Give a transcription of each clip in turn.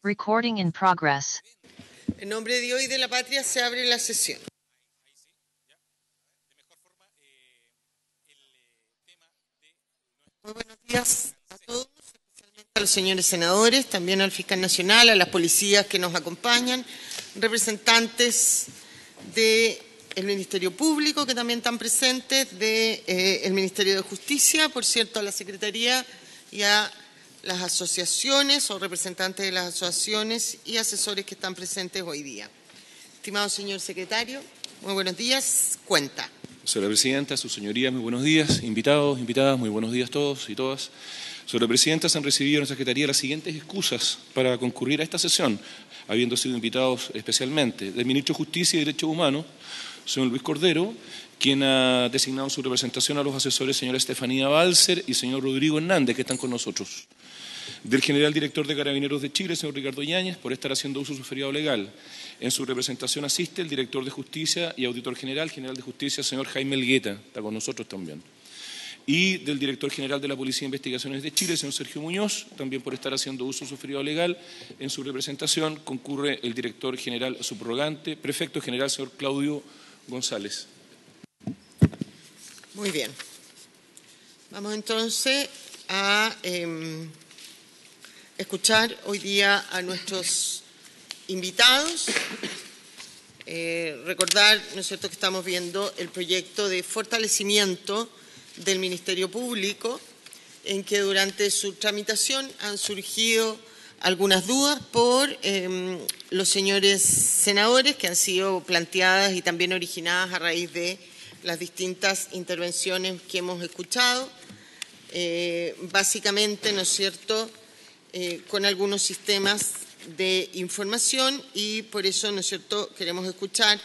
Recording in progress. En nombre de Dios y de la patria se abre la sesión. Muy buenos días a todos, especialmente a los señores senadores, también al fiscal nacional, a las policías que nos acompañan, representantes del Ministerio Público que también están presentes, del Ministerio de Justicia, por cierto, a la Secretaría y a las asociaciones o representantes de las asociaciones y asesores que están presentes hoy día. Estimado señor secretario, muy buenos días. Cuenta. Señora Presidenta, sus señorías, muy buenos días. Invitados, invitadas, muy buenos días todos y todas. Señora Presidenta, se han recibido en la Secretaría las siguientes excusas para concurrir a esta sesión, habiendo sido invitados especialmente del Ministro de Justicia y Derechos Humanos, señor Luis Cordero, quien ha designado en su representación a los asesores señora Estefanía Balser y señor Rodrigo Hernández, que están con nosotros. Del general director de Carabineros de Chile, señor Ricardo Yáñez, por estar haciendo uso de su feriado legal. En su representación asiste el director de Justicia y auditor general de Justicia, señor Jaime Elgueta, está con nosotros también. Y del director general de la Policía de Investigaciones de Chile, señor Sergio Muñoz, también por estar haciendo uso de su feriado legal. En su representación concurre el director general subrogante, prefecto general, señor Claudio González. Muy bien. Vamos entonces a escuchar hoy día a nuestros invitados. Recordar, ¿no es cierto?, que estamos viendo el proyecto de fortalecimiento del Ministerio Público, en que durante su tramitación han surgido algunas dudas por los señores senadores que han sido planteadas y también originadas a raíz de las distintas intervenciones que hemos escuchado. Básicamente, ¿no es cierto?, con algunos sistemas de información y por eso, ¿no es cierto?, queremos escuchar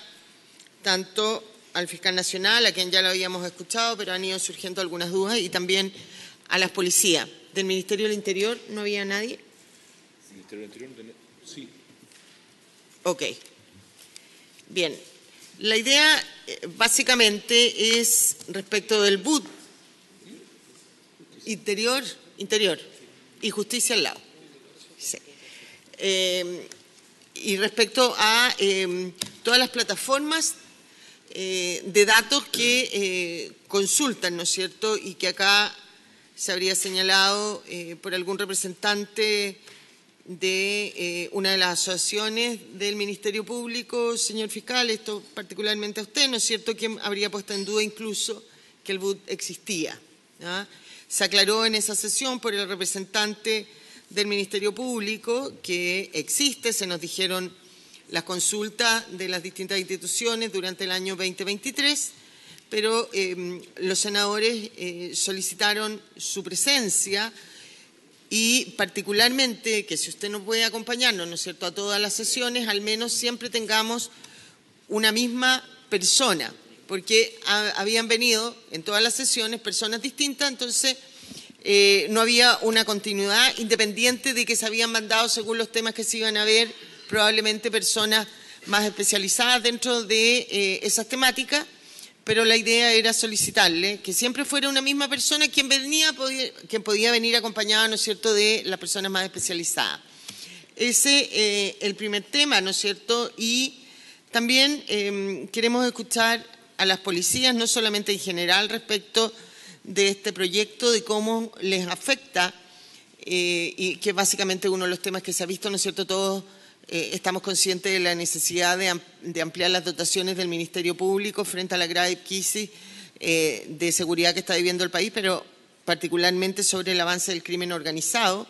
tanto al fiscal nacional, a quien ya lo habíamos escuchado, pero han ido surgiendo algunas dudas, y también a las policías. ¿Del Ministerio del Interior no había nadie? ¿Ministerio del Interior? Sí. Ok. Bien. La idea básicamente es respecto del BUD, Interior y Justicia al lado. Sí. Y respecto a todas las plataformas de datos que consultan, ¿no es cierto?, y que acá se habría señalado por algún representante de una de las asociaciones del Ministerio Público, señor fiscal, esto particularmente a usted, ¿no es cierto?, que habría puesto en duda incluso que el BUD existía, ¿no? Se aclaró en esa sesión por el representante del Ministerio Público que existe, se nos dijeron las consultas de las distintas instituciones durante el año 2023, pero los senadores solicitaron su presencia y particularmente que si usted no puede acompañarnos, ¿no es cierto?, a todas las sesiones, al menos siempre tengamos una misma persona, porque habían venido en todas las sesiones personas distintas, entonces no había una continuidad, independiente de que se habían mandado, según los temas que se iban a ver, probablemente personas más especializadas dentro de esas temáticas, pero la idea era solicitarle que siempre fuera una misma persona quien podía venir acompañada, ¿no es cierto?, de las personas más especializadas. Ese el primer tema, ¿no es cierto?, y también queremos escuchar a las policías, no solamente en general respecto de este proyecto, de cómo les afecta, y que básicamente uno de los temas que se ha visto, ¿no es cierto?, todos estamos conscientes de la necesidad de ampliar las dotaciones del Ministerio Público frente a la grave crisis de seguridad que está viviendo el país, pero particularmente sobre el avance del crimen organizado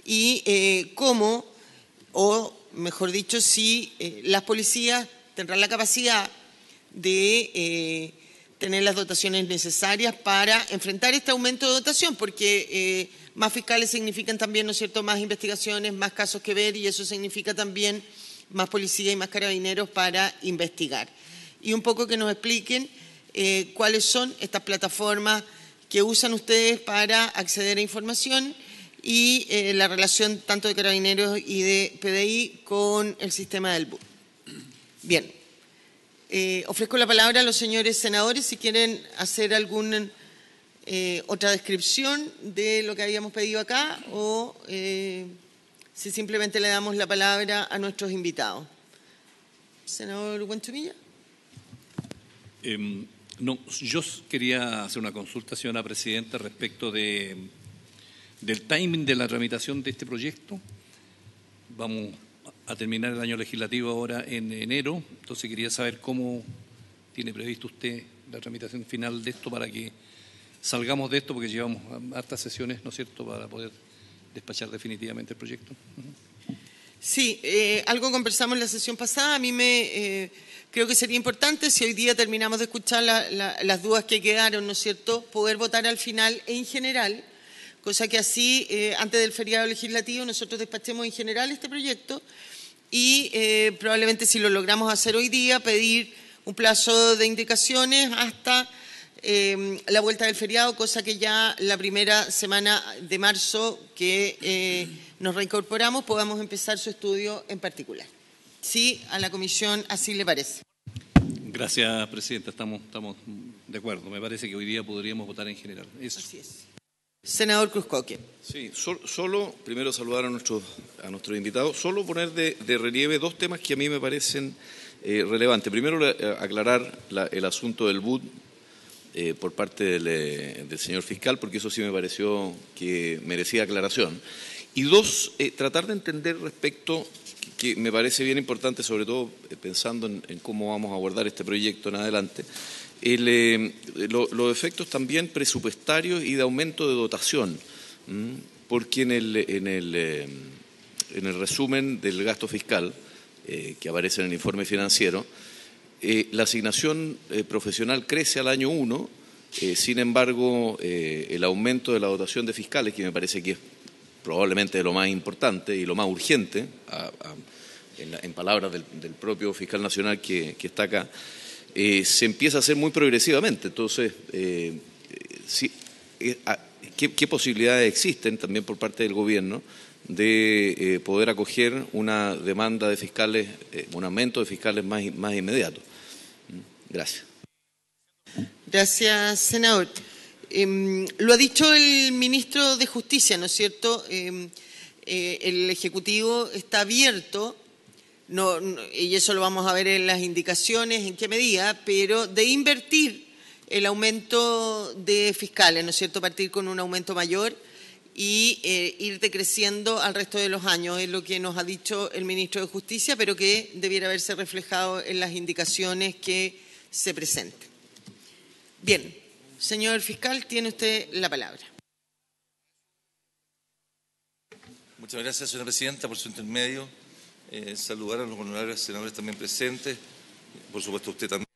y cómo, o mejor dicho, si las policías tendrán la capacidad de tener las dotaciones necesarias para enfrentar este aumento de dotación, porque más fiscales significan también, ¿no es cierto?, más investigaciones, más casos que ver, y eso significa también más policía y más carabineros para investigar. Y un poco que nos expliquen cuáles son estas plataformas que usan ustedes para acceder a información y la relación tanto de carabineros y de PDI con el sistema del BUD. Bien. Ofrezco la palabra a los señores senadores si quieren hacer alguna otra descripción de lo que habíamos pedido acá o si simplemente le damos la palabra a nuestros invitados. Senador Huanchumilla. No, yo quería hacer una consulta, señora presidenta, respecto del timing de la tramitación de este proyecto. Vamos a terminar el año legislativo ahora en enero, entonces quería saber cómo tiene previsto usted la tramitación final de esto para que salgamos de esto, porque llevamos hartas sesiones, ¿no es cierto?, para poder despachar definitivamente el proyecto. Sí, algo conversamos en la sesión pasada. A mí creo que sería importante, si hoy día terminamos de escuchar las dudas que quedaron, ¿no es cierto?, poder votar al final en general, cosa que así, antes del feriado legislativo, nosotros despachemos en general este proyecto y probablemente, si lo logramos hacer hoy día, pedir un plazo de indicaciones hasta la vuelta del feriado, cosa que ya la primera semana de marzo que nos reincorporamos podamos empezar su estudio en particular. Sí, a la comisión así le parece. Gracias, presidenta. Estamos de acuerdo. Me parece que hoy día podríamos votar en general. Eso. Así es. Senador Cruzcoque. Sí, solo primero saludar a nuestros invitados, solo poner de relieve dos temas que a mí me parecen relevantes. Primero, aclarar el asunto del BUD por parte del señor fiscal, porque eso sí me pareció que merecía aclaración. Y dos, tratar de entender respecto, que me parece bien importante, sobre todo pensando en cómo vamos a abordar este proyecto en adelante, los efectos también presupuestarios y de aumento de dotación, porque en el resumen del gasto fiscal que aparece en el informe financiero, la asignación profesional crece al año 1, sin embargo, el aumento de la dotación de fiscales, que me parece que es probablemente lo más importante y lo más urgente, en palabras del propio fiscal nacional que está acá, se empieza a hacer muy progresivamente. Entonces, ¿qué posibilidades existen también por parte del gobierno de poder acoger una demanda de fiscales, un aumento de fiscales más inmediato? Gracias. Gracias, senador. Lo ha dicho el ministro de Justicia, ¿no es cierto? El Ejecutivo está abierto, y eso lo vamos a ver en las indicaciones, en qué medida, pero de invertir el aumento de fiscales, ¿no es cierto?, partir con un aumento mayor y ir decreciendo al resto de los años, es lo que nos ha dicho el ministro de Justicia, pero que debiera haberse reflejado en las indicaciones que se presenten. Bien, señor fiscal, tiene usted la palabra. Muchas gracias, señora presidenta, por su intermedio. Saludar a los honorables senadores también presentes, por supuesto a usted también,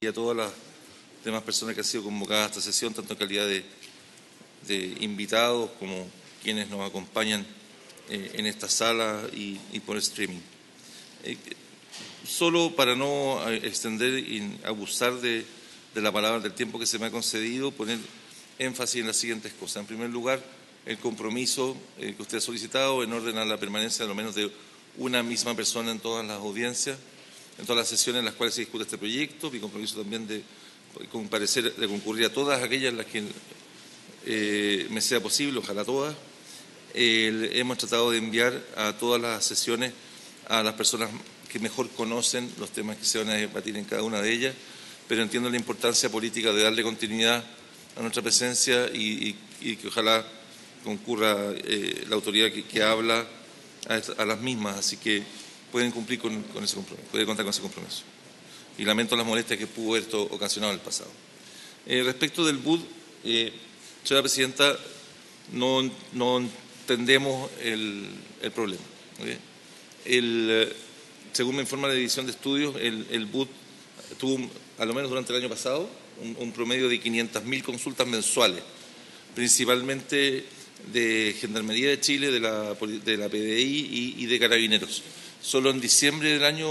y a todas las demás personas que han sido convocadas a esta sesión, tanto en calidad de invitados como quienes nos acompañan en esta sala y por streaming. Solo para no extender y abusar de la palabra, del tiempo que se me ha concedido, poner énfasis en las siguientes cosas. En primer lugar, el compromiso que usted ha solicitado en orden a la permanencia de lo menos de una misma persona en todas las audiencias, en todas las sesiones en las cuales se discute este proyecto. Mi compromiso también de concurrir a todas aquellas en las que me sea posible, ojalá todas. Hemos tratado de enviar a todas las sesiones a las personas que mejor conocen los temas que se van a debatir en cada una de ellas, pero entiendo la importancia política de darle continuidad a nuestra presencia y que ojalá concurra la autoridad que habla a las mismas, así que pueden cumplir con ese compromiso, pueden contar con ese compromiso. Y lamento las molestias que pudo haber ocasionado en el pasado. Respecto del BUD, señora presidenta, no entendemos el problema. Según me informa la División de Estudios, el BUD tuvo, a lo menos durante el año pasado, un promedio de 500.000 consultas mensuales, principalmente de Gendarmería de Chile, de la PDI y de Carabineros. Solo en diciembre del año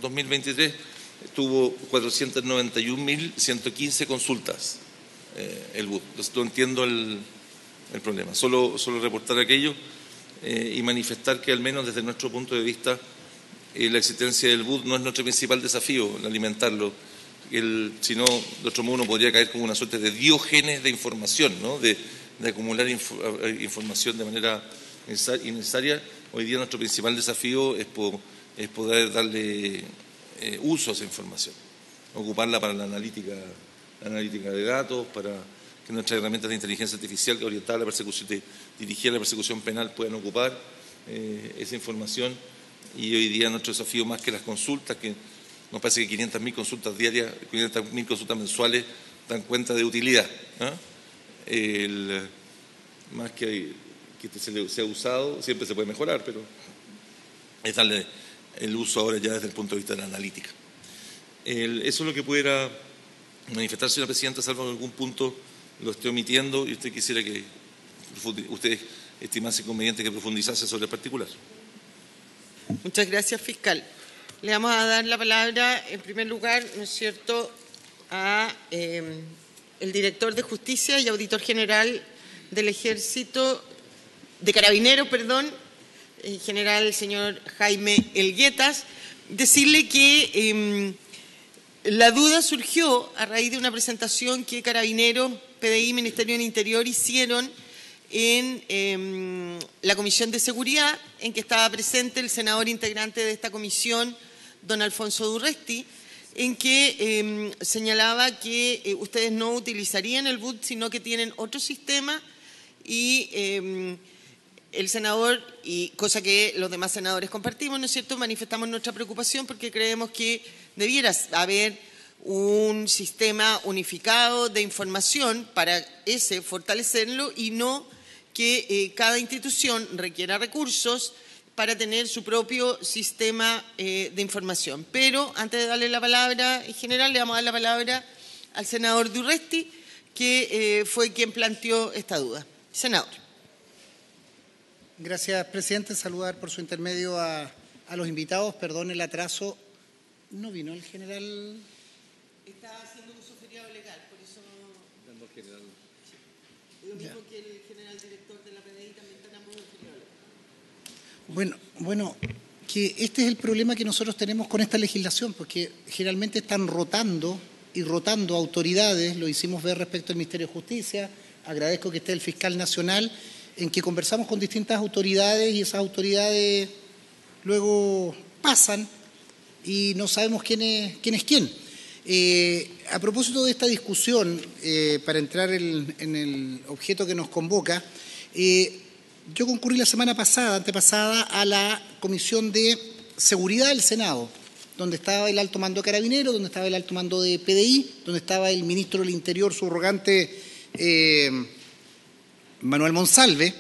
2023 tuvo 491.115 consultas el BUD. Entonces, no entiendo el problema. Solo reportar aquello y manifestar que al menos desde nuestro punto de vista la existencia del BUD no es nuestro principal desafío, el alimentarlo. Si no, de otro modo uno podría caer como una suerte de diógenes de información, ¿no? de acumular información de manera innecesaria. Hoy día nuestro principal desafío es poder darle uso a esa información, ocuparla para la analítica de datos, para que nuestras herramientas de inteligencia artificial orientadas a la persecución, dirigida a la persecución penal, puedan ocupar esa información. Y hoy día nuestro desafío, más que las consultas, que nos parece que 500.000 consultas diarias, 500.000 consultas mensuales dan cuenta de utilidad, ¿no? Más que sea usado, siempre se puede mejorar, pero es darle el uso ahora ya desde el punto de vista de la analítica. Eso es lo que pudiera manifestar, señora presidenta, salvo en algún punto lo estoy omitiendo y usted quisiera que usted estimase conveniente que profundizase sobre el particular. Muchas gracias, fiscal. Le vamos a dar la palabra, en primer lugar, ¿no es cierto?, a el director de Justicia y auditor general del Ejército, de Carabineros, perdón, general el señor Jaime Elguetas. Decirle que la duda surgió a raíz de una presentación que Carabineros, PDI, Ministerio del Interior hicieron en la Comisión de Seguridad, en que estaba presente el senador integrante de esta comisión, don Alfonso Durresti, en que señalaba que ustedes no utilizarían el BUT, sino que tienen otro sistema, y el senador, y cosa que los demás senadores compartimos, ¿no es cierto?, manifestamos nuestra preocupación porque creemos que debiera haber un sistema unificado de información para fortalecerlo, y no que cada institución requiera recursos para tener su propio sistema de información. Pero antes de darle la palabra en general, le vamos a dar la palabra al senador Durresti, que fue quien planteó esta duda. Senador. Gracias, presidente. Saludar por su intermedio a los invitados. Perdón el atraso. ¿No vino el general? Está haciendo uso feriado legal, por eso... Lo mismo que el general director de la PDI también tenemos un feriado legal. Bueno, que este es el problema que nosotros tenemos con esta legislación, porque generalmente están rotando autoridades. Lo hicimos ver respecto al Ministerio de Justicia. Agradezco que esté el fiscal nacional, en que conversamos con distintas autoridades y esas autoridades luego pasan y no sabemos quién es quién. A propósito de esta discusión, para entrar en el objeto que nos convoca, yo concurrí la semana antepasada, a la Comisión de Seguridad del Senado, donde estaba el alto mando de Carabineros, donde estaba el alto mando de PDI, donde estaba el ministro del Interior subrogante Manuel Monsalve.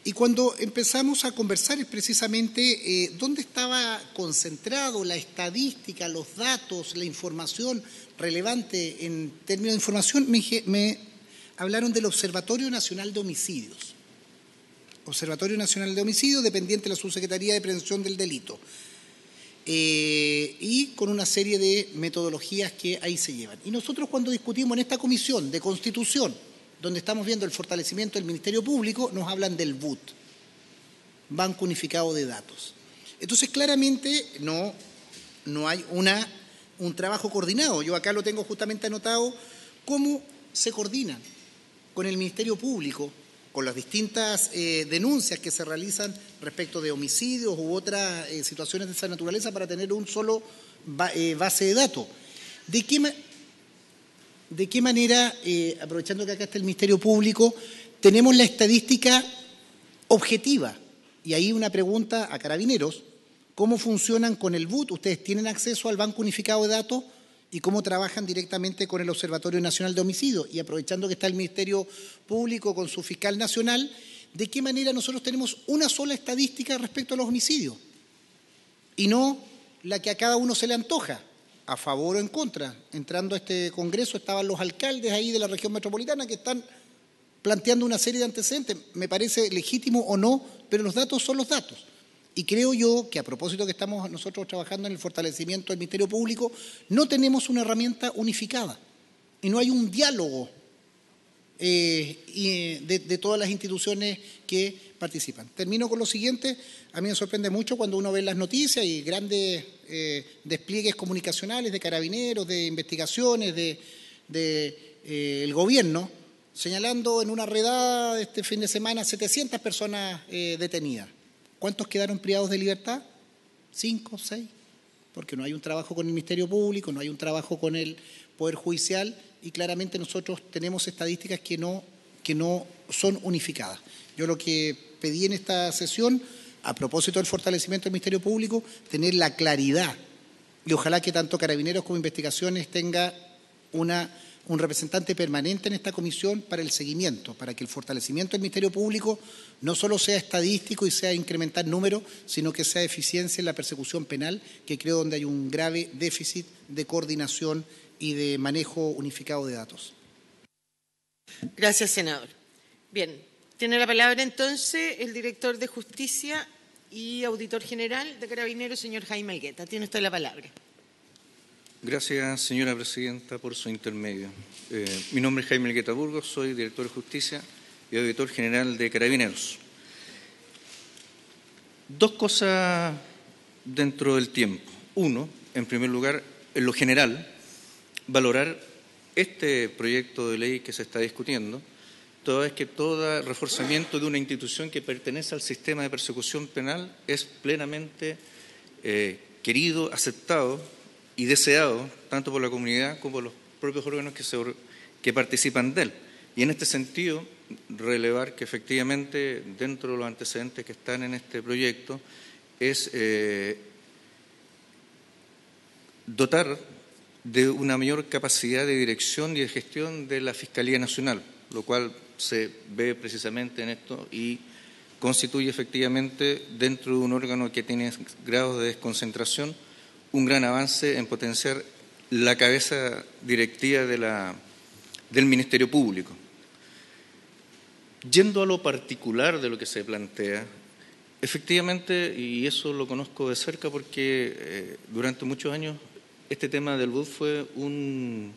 Y cuando empezamos a conversar es precisamente dónde estaba concentrado la estadística, los datos, la información relevante en términos de información. Me hablaron del Observatorio Nacional de Homicidios. Observatorio Nacional de Homicidios, dependiente de la Subsecretaría de Prevención del Delito. Y con una serie de metodologías que ahí se llevan. Y nosotros, cuando discutimos en esta comisión de Constitución, donde estamos viendo el fortalecimiento del Ministerio Público, nos hablan del BUT, Banco Unificado de Datos. Entonces, claramente no hay un trabajo coordinado. Yo acá lo tengo justamente anotado, cómo se coordinan con el Ministerio Público, con las distintas denuncias que se realizan respecto de homicidios u otras situaciones de esa naturaleza, para tener un solo base de datos. ¿De qué manera, aprovechando que acá está el Ministerio Público, tenemos la estadística objetiva? Y ahí una pregunta a Carabineros: ¿cómo funcionan con el BUT? ¿Ustedes tienen acceso al Banco Unificado de Datos? ¿Y cómo trabajan directamente con el Observatorio Nacional de Homicidios? Y aprovechando que está el Ministerio Público con su fiscal nacional, ¿de qué manera nosotros tenemos una sola estadística respecto a los homicidios? Y no la que a cada uno se le antoja, a favor o en contra. Entrando a este Congreso estaban los alcaldes ahí de la región metropolitana que están planteando una serie de antecedentes. Me parece legítimo o no, pero los datos son los datos. Y creo yo que, a propósito que estamos nosotros trabajando en el fortalecimiento del Ministerio Público, no tenemos una herramienta unificada y no hay un diálogo de todas las instituciones que participan. Termino con lo siguiente. A mí me sorprende mucho cuando uno ve las noticias y grandes despliegues comunicacionales de Carabineros, de investigaciones, del gobierno, señalando en una redada este fin de semana 700 personas detenidas. ¿Cuántos quedaron privados de libertad? 5, 6, porque no hay un trabajo con el Ministerio Público, no hay un trabajo con el Poder Judicial y claramente nosotros tenemos estadísticas que no son unificadas. Yo lo que pedí en esta sesión, a propósito del fortalecimiento del Ministerio Público, tener la claridad y ojalá que tanto Carabineros como Investigaciones tenga un representante permanente en esta comisión para el seguimiento, para que el fortalecimiento del Ministerio Público no solo sea estadístico y sea incrementar números, sino que sea eficiencia en la persecución penal, que creo donde hay un grave déficit de coordinación y de manejo unificado de datos. Gracias, senador. Bien, tiene la palabra entonces el director de Justicia y auditor general de Carabineros, señor Jaime Elgueta. Tiene usted la palabra. Gracias, señora presidenta, por su intermedio. Mi nombre es Jaime Elgueta Burgos, soy director de Justicia y auditor general de Carabineros. Dos cosas dentro del tiempo. Uno, en primer lugar, en lo general, valorar este proyecto de ley que se está discutiendo, toda vez que todo reforzamiento de una institución que pertenece al sistema de persecución penal es plenamente querido, aceptado y deseado tanto por la comunidad como por los propios órganos que participan de él. Y en este sentido, relevar que efectivamente dentro de los antecedentes que están en este proyecto es dotar de una mayor capacidad de dirección y de gestión de la Fiscalía Nacional, lo cual se ve precisamente en esto y constituye efectivamente dentro de un órgano que tiene grados de desconcentración un gran avance en potenciar la cabeza directiva del Ministerio Público. Yendo a lo particular de lo que se plantea, efectivamente, y eso lo conozco de cerca porque durante muchos años este tema del BUD fue un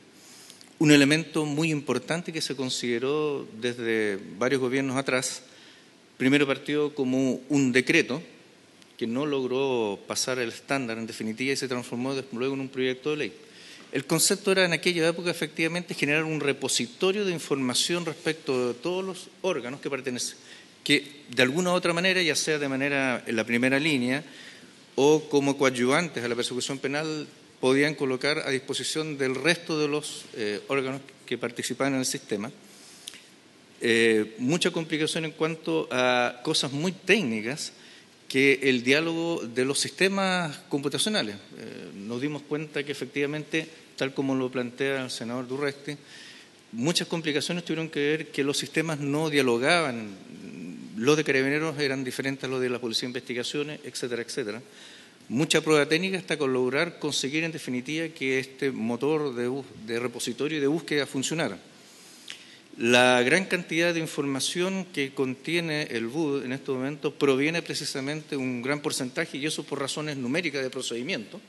elemento muy importante que se consideró desde varios gobiernos atrás. Primero partió como un decreto que no logró pasar el estándar en definitiva y se transformó luego en un proyecto de ley. El concepto era en aquella época efectivamente generar un repositorio de información respecto de todos los órganos que pertenecen, que de alguna u otra manera, ya sea de manera en la primera línea o como coadyuvantes a la persecución penal, podían colocar a disposición del resto de los órganos que participaban en el sistema. Mucha complicación en cuanto a cosas muy técnicas que el diálogo de los sistemas computacionales. Nos dimos cuenta que efectivamente, tal como lo plantea el senador Durresti, muchas complicaciones tuvieron que ver que los sistemas no dialogaban, los de Carabineros eran diferentes a los de la Policía de Investigaciones, etcétera, etcétera. Mucha prueba técnica hasta con lograr conseguir en definitiva que este motor de repositorio y de búsqueda funcionara. La gran cantidad de información que contiene el BUD en estos momentos proviene precisamente un gran porcentaje, y eso por razones numéricas de procedimiento,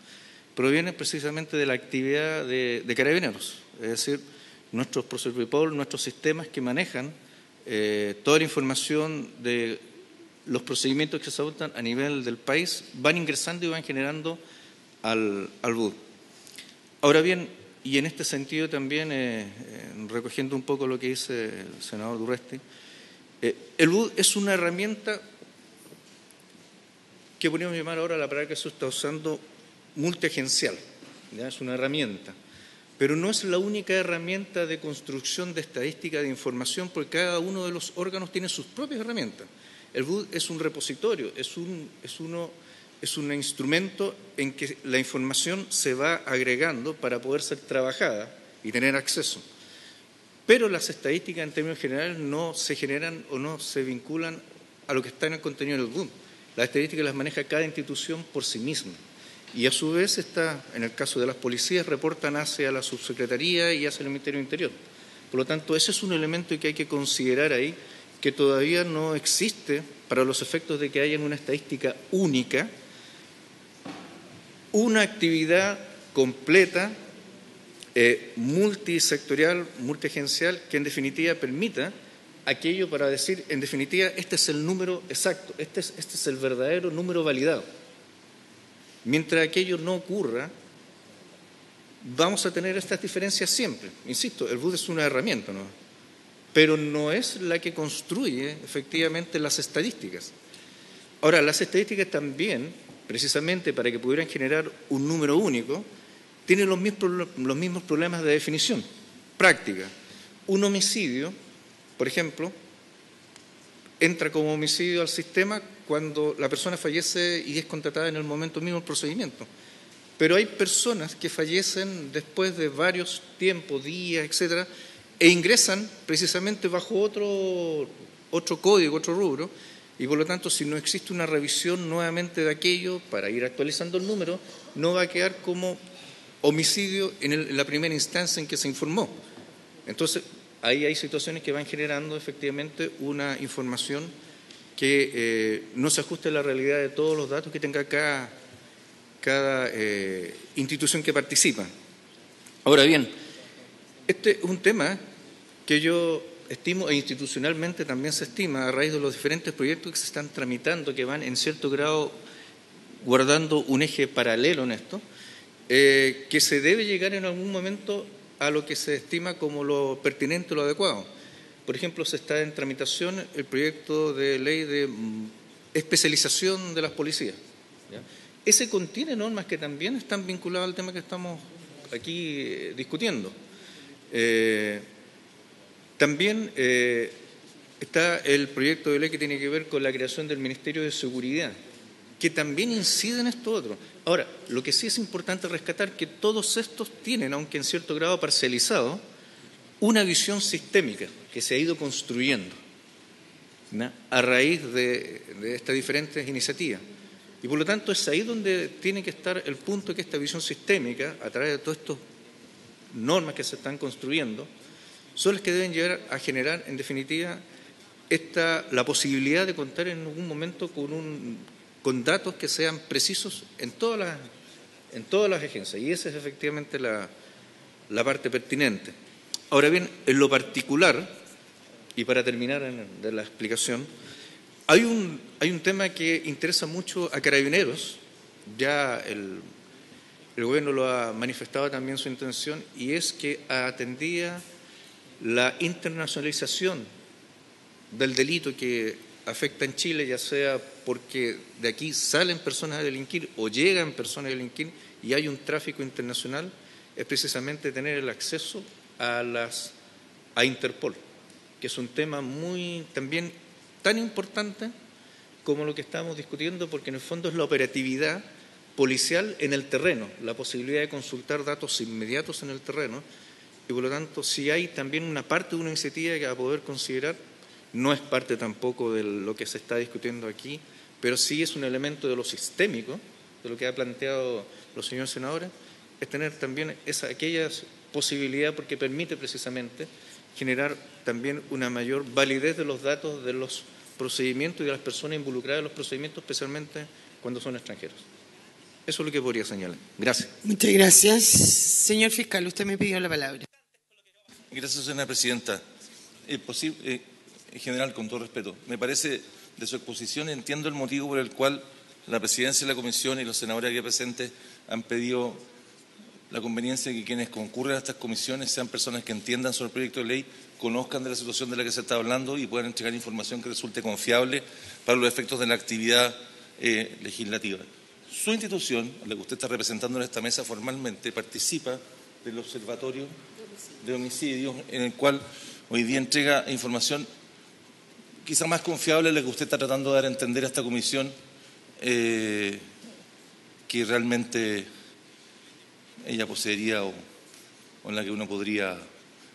proviene precisamente de la actividad de Carabineros, es decir, nuestros Process Report, nuestros sistemas que manejan toda la información de los procedimientos que se adoptan a nivel del país van ingresando y van generando al BUD. Ahora bien, y en este sentido también, recogiendo un poco lo que dice el senador Durresti, el BUD es una herramienta que podríamos llamar ahora, la palabra que se está usando, multiagencial, ¿ya? Es una herramienta, pero no es la única herramienta de construcción de estadística de información, porque cada uno de los órganos tiene sus propias herramientas. El BUD es un repositorio, es un instrumento en que la información se va agregando para poder ser trabajada y tener acceso. Pero las estadísticas en términos generales no se generan o no se vinculan a lo que está en el contenido del BUD. Las estadísticas las maneja cada institución por sí misma. Y a su vez, en el caso de las policías, reportan hacia la subsecretaría y hacia el Ministerio del Interior. Por lo tanto, ese es un elemento que hay que considerar ahí, que todavía no existe para los efectos de que haya una estadística única, una actividad completa, multisectorial, multiagencial, que en definitiva permita aquello para decir, en definitiva, este es el número exacto, este es el verdadero número validado. Mientras aquello no ocurra, vamos a tener estas diferencias siempre. Insisto, el BUD es una herramienta, ¿no? pero no es la que construye efectivamente las estadísticas. Ahora, las estadísticas también, precisamente para que pudieran generar un número único, tienen los mismos problemas de definición práctica. Un homicidio, por ejemplo, entra como homicidio al sistema cuando la persona fallece y es contratada en el momento mismo del procedimiento. Pero hay personas que fallecen después de varios tiempos, días, etcétera, e ingresan precisamente bajo otro código, otro rubro, y por lo tanto, si no existe una revisión nuevamente de aquello para ir actualizando el número, no va a quedar como homicidio en la primera instancia en que se informó. Entonces, ahí hay situaciones que van generando efectivamente una información que no se ajuste a la realidad de todos los datos que tenga cada institución que participa. Ahora bien, este es un tema que yo estimo, e institucionalmente también se estima, a raíz de los diferentes proyectos que se están tramitando, que van en cierto grado guardando un eje paralelo en esto, que se debe llegar en algún momento a lo que se estima como lo pertinente o lo adecuado. Por ejemplo, se está en tramitación el proyecto de ley de especialización de las policías, ¿ya? Ese contiene normas que también están vinculadas al tema que estamos aquí discutiendo. También está el proyecto de ley que tiene que ver con la creación del Ministerio de Seguridad, que también incide en esto otro. Ahora, lo que sí es importante rescatar que todos estos tienen, aunque en cierto grado parcializado, una visión sistémica que se ha ido construyendo, ¿no?, a raíz de estas diferentes iniciativas. Y por lo tanto es ahí donde tiene que estar el punto que esta visión sistémica, a través de todas estas normas que se están construyendo, son las que deben llegar a generar, en definitiva, la posibilidad de contar en algún momento con datos que sean precisos en todas las agencias. Y esa es efectivamente la parte pertinente. Ahora bien, en lo particular, y para terminar de la explicación, hay un tema que interesa mucho a Carabineros, ya el Gobierno lo ha manifestado también su intención, y es que atendía la internacionalización del delito que afecta en Chile, ya sea porque de aquí salen personas a delinquir o llegan personas a delinquir y hay un tráfico internacional, es precisamente tener el acceso a Interpol, que es un tema también tan importante como lo que estamos discutiendo, porque en el fondo es la operatividad policial en el terreno, la posibilidad de consultar datos inmediatos en el terreno, y por lo tanto, si hay también una parte de una iniciativa que va a poder considerar, no es parte tampoco de lo que se está discutiendo aquí, pero sí es un elemento de lo sistémico, de lo que ha planteado los señores senadores, es tener también aquella posibilidad, porque permite precisamente generar también una mayor validez de los datos de los procedimientos y de las personas involucradas en los procedimientos, especialmente cuando son extranjeros. Eso es lo que podría señalar. Gracias. Muchas gracias. Señor fiscal, usted me pidió la palabra. Gracias, señora presidenta. En general, con todo respeto, me parece de su exposición, entiendo el motivo por el cual la presidencia de la comisión y los senadores aquí presentes han pedido la conveniencia de que quienes concurren a estas comisiones sean personas que entiendan sobre el proyecto de ley, conozcan de la situación de la que se está hablando y puedan entregar información que resulte confiable para los efectos de la actividad legislativa. Su institución, la que usted está representando en esta mesa formalmente, participa del Observatorio de Homicidios, en el cual hoy día entrega información quizá más confiable de la que usted está tratando de dar a entender a esta comisión, que realmente ella poseería o en la que uno podría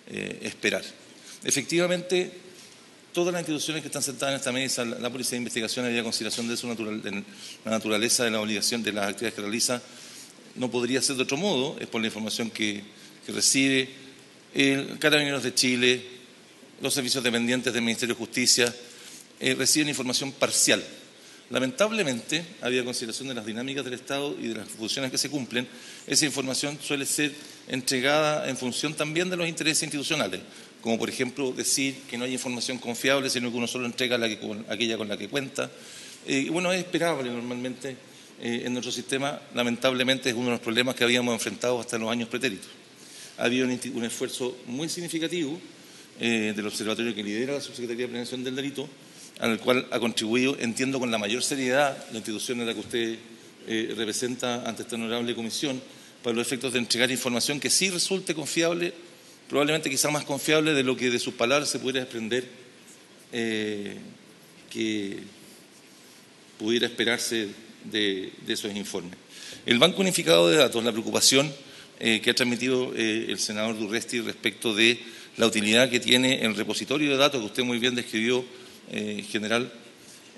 esperar. Efectivamente, todas las instituciones que están sentadas en esta mesa, la Policía de Investigación, había consideración de la naturaleza de la obligación de las actividades que realiza, no podría ser de otro modo, es por la información que recibe el Carabineros de Chile, los servicios dependientes del Ministerio de Justicia, reciben información parcial. Lamentablemente, había consideración de las dinámicas del Estado y de las funciones que se cumplen, esa información suele ser entregada en función también de los intereses institucionales, como por ejemplo decir que no hay información confiable, sino que uno solo entrega aquella con la que cuenta. Y bueno, es esperable normalmente en nuestro sistema, lamentablemente es uno de los problemas que habíamos enfrentado hasta los años pretéritos. Ha habido un esfuerzo muy significativo del observatorio que lidera la Subsecretaría de Prevención del Delito, al cual ha contribuido, entiendo, con la mayor seriedad la institución en la que usted representa ante esta honorable comisión, para los efectos de entregar información que sí resulte confiable, probablemente quizá más confiable de lo que de sus palabras se pudiera desprender que pudiera esperarse de esos informes. El Banco Unificado de Datos, la preocupación que ha transmitido el senador Durresti respecto de la utilidad que tiene el repositorio de datos que usted muy bien describió, general,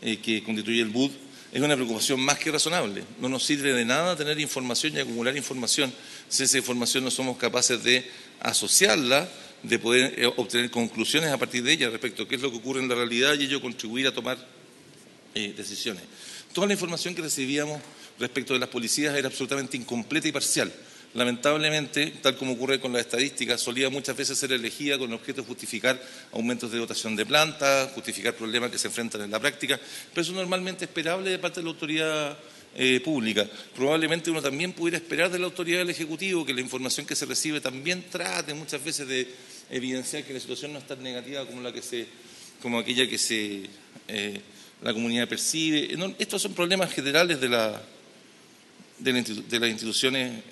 que constituye el BUD, es una preocupación más que razonable. No nos sirve de nada tener información y acumular información si esa información no somos capaces de asociarla, de poder obtener conclusiones a partir de ella respecto a qué es lo que ocurre en la realidad y ello contribuir a tomar decisiones. Toda la información que recibíamos respecto de las policías era absolutamente incompleta y parcial. Lamentablemente, tal como ocurre con las estadísticas, solía muchas veces ser elegida con el objeto de justificar aumentos de dotación de plantas, justificar problemas que se enfrentan en la práctica, pero eso es normalmente esperable de parte de la autoridad pública. Probablemente uno también pudiera esperar de la autoridad del Ejecutivo que la información que se recibe también trate muchas veces de evidenciar que la situación no es tan negativa como aquella que la comunidad percibe. No, estos son problemas generales de las instituciones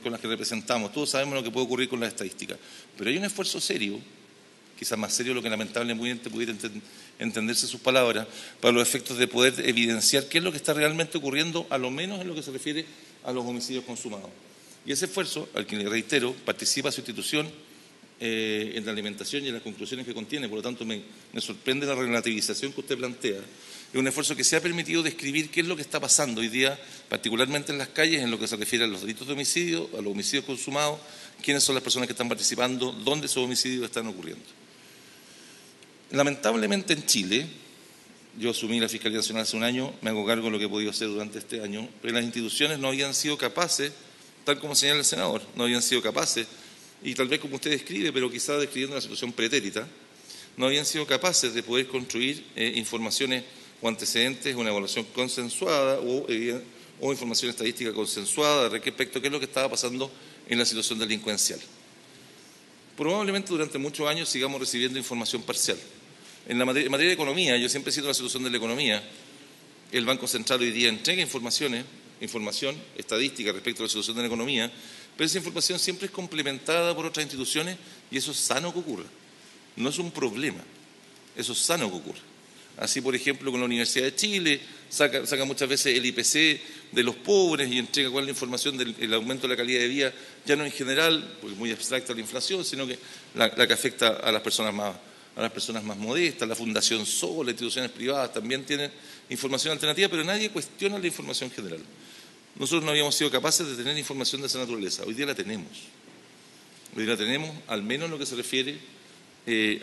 con las que representamos. Todos sabemos lo que puede ocurrir con las estadísticas, pero hay un esfuerzo serio, quizás más serio de lo que lamentablemente pudiera entenderse sus palabras, para los efectos de poder evidenciar qué es lo que está realmente ocurriendo, a lo menos en lo que se refiere a los homicidios consumados. Y ese esfuerzo, al que le reitero, participa su institución en la alimentación y en las conclusiones que contiene. Por lo tanto, me sorprende la relativización que usted plantea. Es un esfuerzo que se ha permitido describir qué es lo que está pasando hoy día, particularmente en las calles, en lo que se refiere a los delitos de homicidio, a los homicidios consumados, quiénes son las personas que están participando, dónde esos homicidios están ocurriendo. Lamentablemente en Chile, yo asumí la Fiscalía Nacional hace un año, me hago cargo de lo que he podido hacer durante este año, pero las instituciones no habían sido capaces, tal como señala el senador, no habían sido capaces, y tal vez como usted describe, pero quizá describiendo una situación pretérita, no habían sido capaces de poder construir informaciones o antecedentes, una evaluación consensuada o información estadística consensuada respecto a qué es lo que estaba pasando en la situación delincuencial. Probablemente durante muchos años sigamos recibiendo información parcial. En materia de economía, yo siempre he sido la situación de la economía, el Banco Central hoy día entrega información estadística respecto a la situación de la economía, pero esa información siempre es complementada por otras instituciones y eso es sano que ocurra. No es un problema, eso es sano que ocurra. Así, por ejemplo, con la Universidad de Chile, saca muchas veces el IPC de los pobres y entrega cuál es la información del aumento de la calidad de vida, ya no en general, porque es muy abstracta la inflación, sino que la que afecta a las personas más modestas. La Fundación SOL, las instituciones privadas también tienen información alternativa, pero nadie cuestiona la información general. Nosotros no habíamos sido capaces de tener información de esa naturaleza. Hoy día la tenemos. Hoy día la tenemos, al menos en lo que se refiere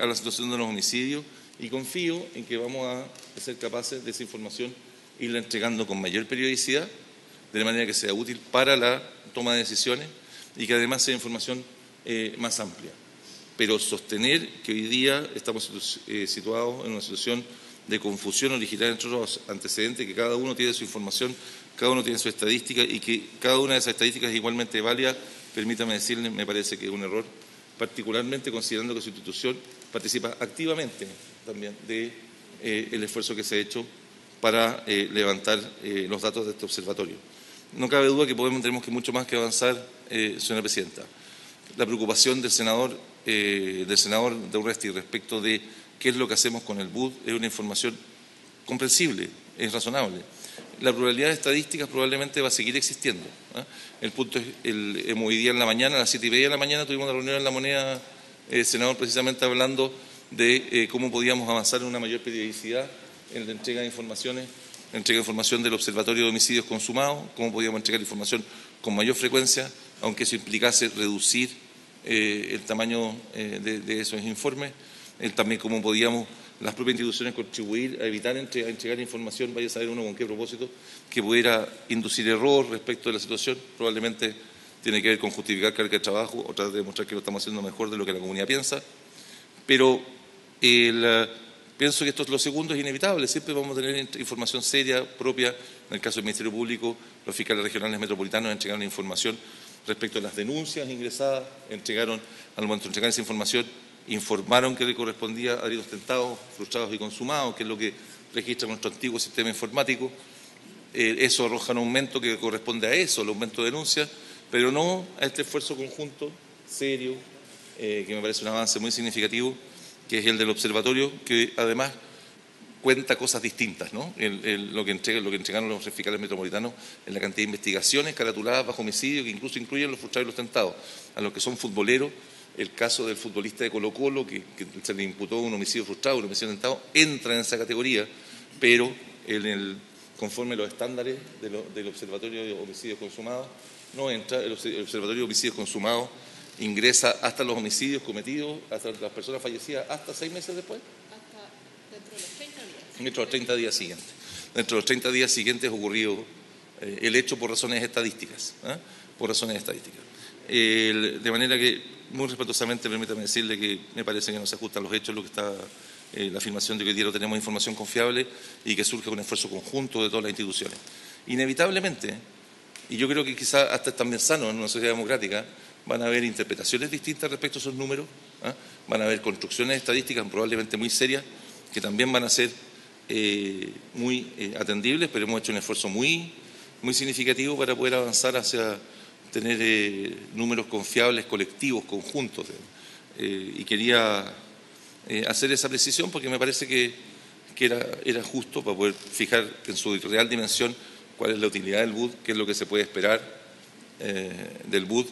a la situación de los homicidios, y confío en que vamos a ser capaces de esa información irla entregando con mayor periodicidad, de manera que sea útil para la toma de decisiones y que además sea información más amplia. Pero sostener que hoy día estamos situados en una situación de confusión original entre los antecedentes, que cada uno tiene su información, cada uno tiene su estadística y que cada una de esas estadísticas es igualmente válida, permítame decirle, me parece que es un error, particularmente considerando que su institución participa activamente también del esfuerzo que se ha hecho para levantar los datos de este observatorio. No cabe duda que tenemos que mucho más que avanzar, señora Presidenta. La preocupación del senador Durresti respecto de qué es lo que hacemos con el BUD es una información comprensible, es razonable. La pluralidad de estadísticas probablemente va a seguir existiendo. El punto es, hoy día en la mañana, a las 7:30 de la mañana, tuvimos una reunión en La Moneda, senador, precisamente hablando de cómo podíamos avanzar en una mayor periodicidad en la entrega de información del Observatorio de Homicidios Consumados, cómo podíamos entregar información con mayor frecuencia, aunque eso implicase reducir el tamaño de esos informes, también cómo podíamos las propias instituciones contribuir a evitar entregar información, vaya a saber uno con qué propósito, que pudiera inducir error respecto de la situación. Probablemente tiene que ver con justificar carga de trabajo o tratar de demostrar que lo estamos haciendo mejor de lo que la comunidad piensa. Pero pienso que lo segundo es inevitable. Siempre vamos a tener información seria, propia. En el caso del Ministerio Público, los fiscales regionales metropolitanos entregaron información respecto a las denuncias ingresadas, al momento de entregar esa información, informaron que le correspondía a delitos tentados, frustrados y consumados, que es lo que registra nuestro antiguo sistema informático. Eso arroja un aumento que corresponde a eso, el aumento de denuncias, pero no a este esfuerzo conjunto, serio, que me parece un avance muy significativo, que es el del observatorio, que además cuenta cosas distintas, ¿no? Lo que entregaron los fiscales metropolitanos en la cantidad de investigaciones caratuladas bajo homicidio, que incluso incluyen los frustrados y los tentados, a los que son futboleros. El caso del futbolista de Colo-Colo, que se le imputó un homicidio frustrado, un homicidio tentado, entra en esa categoría, pero conforme a los estándares del Observatorio de Homicidios Consumados, no entra. El Observatorio de Homicidios Consumados ingresa hasta los homicidios cometidos, hasta las personas fallecidas, hasta 6 meses después. Dentro de los 30 días. Dentro de los 30 días siguientes. Dentro de los 30 días siguientes ocurrió el hecho por razones estadísticas. Por razones estadísticas. De manera que, muy respetuosamente, permítame decirle que me parece que no se ajustan los hechos lo que está la afirmación de que hoy día no tenemos información confiable y que surge un esfuerzo conjunto de todas las instituciones. Inevitablemente, y yo creo que quizás hasta es también sano en una sociedad democrática, van a haber interpretaciones distintas respecto a esos números, van a haber construcciones estadísticas probablemente muy serias que también van a ser muy atendibles, pero hemos hecho un esfuerzo muy significativo para poder avanzar hacia tener números confiables, colectivos, conjuntos. Y quería hacer esa precisión porque me parece que era justo para poder fijar en su real dimensión cuál es la utilidad del BUD, qué es lo que se puede esperar del BUD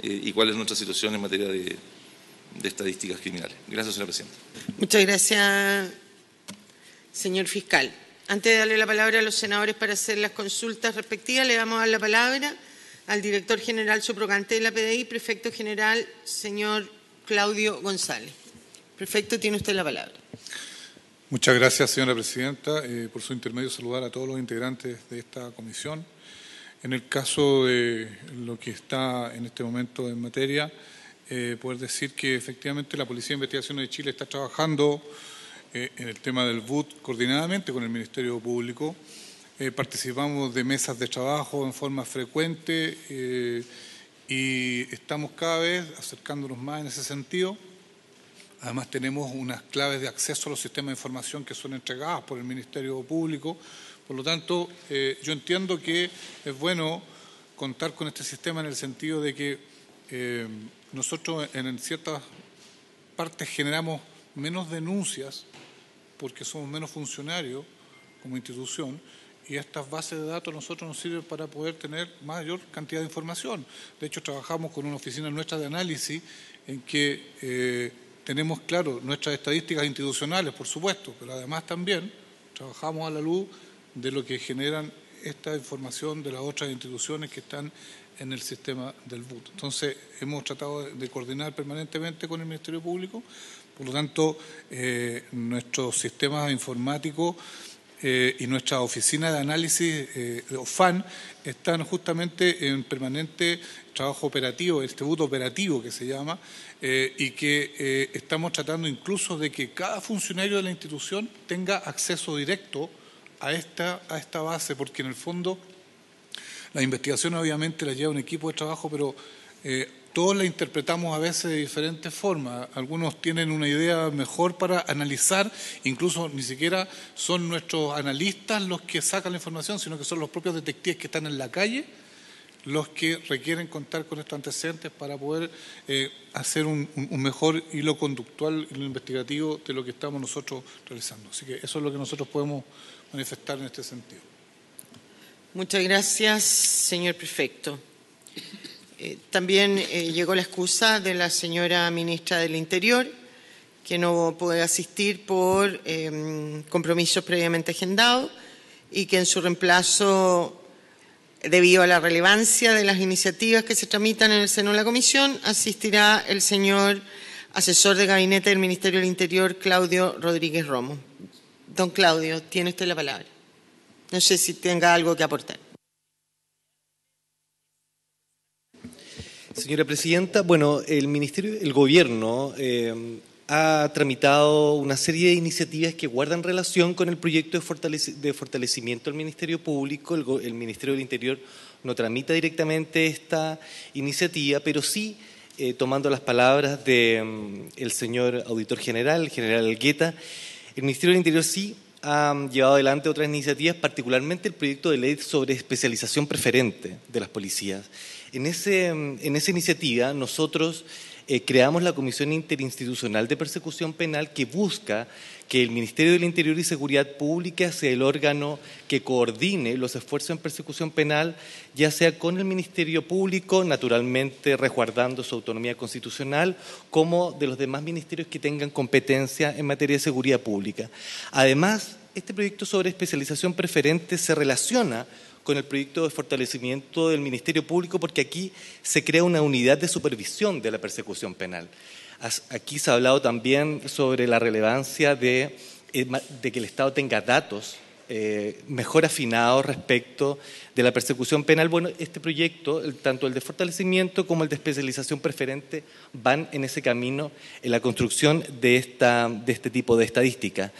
y cuál es nuestra situación en materia de estadísticas criminales. Gracias, señora presidenta. Muchas gracias, señor fiscal. Antes de darle la palabra a los senadores para hacer las consultas respectivas, le vamos a dar la palabra al director general subrogante de la PDI, prefecto general, señor Claudio González. Prefecto, tiene usted la palabra. Muchas gracias, señora presidenta. Por su intermedio, saludar a todos los integrantes de esta comisión. En el caso de lo que está en este momento en materia, poder decir que efectivamente la Policía de Investigaciones de Chile está trabajando en el tema del BUD coordinadamente con el Ministerio Público. Participamos de mesas de trabajo en forma frecuente y estamos cada vez acercándonos más en ese sentido. Además tenemos unas claves de acceso a los sistemas de información que son entregadas por el Ministerio Público. Por lo tanto, yo entiendo que es bueno contar con este sistema en el sentido de que nosotros en ciertas partes generamos menos denuncias porque somos menos funcionarios como institución y estas bases de datos a nosotros nos sirven para poder tener mayor cantidad de información. De hecho, trabajamos con una oficina nuestra de análisis en que tenemos, claro, nuestras estadísticas institucionales, por supuesto, pero además también trabajamos a la luz de lo que generan esta información de las otras instituciones que están en el sistema del BUD. Entonces, hemos tratado de coordinar permanentemente con el Ministerio Público, por lo tanto, nuestros sistemas informáticos y nuestra oficina de análisis, OFAN, están justamente en permanente trabajo operativo, este BUD operativo que se llama, y que estamos tratando incluso de que cada funcionario de la institución tenga acceso directo a esta base, porque en el fondo la investigación obviamente la lleva un equipo de trabajo, pero todos la interpretamos a veces de diferentes formas. Algunos tienen una idea mejor para analizar, incluso ni siquiera son nuestros analistas los que sacan la información, sino que son los propios detectives que están en la calle los que requieren contar con estos antecedentes para poder hacer un mejor hilo conductual y lo investigativo de lo que estamos nosotros realizando. Así que eso es lo que nosotros podemos manifestar en este sentido. Muchas gracias, señor prefecto. También llegó la excusa de la señora ministra del Interior, que no puede asistir por compromisos previamente agendados y que en su reemplazo, debido a la relevancia de las iniciativas que se tramitan en el seno de la comisión, asistirá el señor asesor de gabinete del Ministerio del Interior, Claudio Rodríguez Romo. Don Claudio, tiene usted la palabra. No sé si tenga algo que aportar. Señora presidenta, bueno, el Gobierno ha tramitado una serie de iniciativas que guardan relación con el proyecto de fortalecimiento del Ministerio Público. El Ministerio del Interior no tramita directamente esta iniciativa, pero sí tomando las palabras del señor auditor general, el general Elgueta, el Ministerio del Interior sí ha llevado adelante otras iniciativas, particularmente el proyecto de ley sobre especialización preferente de las policías. En esa iniciativa nosotros creamos la Comisión Interinstitucional de Persecución Penal, que busca que el Ministerio del Interior y Seguridad Pública sea el órgano que coordine los esfuerzos en persecución penal, ya sea con el Ministerio Público, naturalmente resguardando su autonomía constitucional, como de los demás ministerios que tengan competencia en materia de seguridad pública. Además, este proyecto sobre especialización preferente se relaciona con el proyecto de fortalecimiento del Ministerio Público, porque aquí se crea una unidad de supervisión de la persecución penal. Aquí se ha hablado también sobre la relevancia de que el Estado tenga datos mejor afinados respecto de la persecución penal. Bueno, este proyecto, tanto el de fortalecimiento como el de especialización preferente, van en ese camino, en la construcción de este tipo de estadística.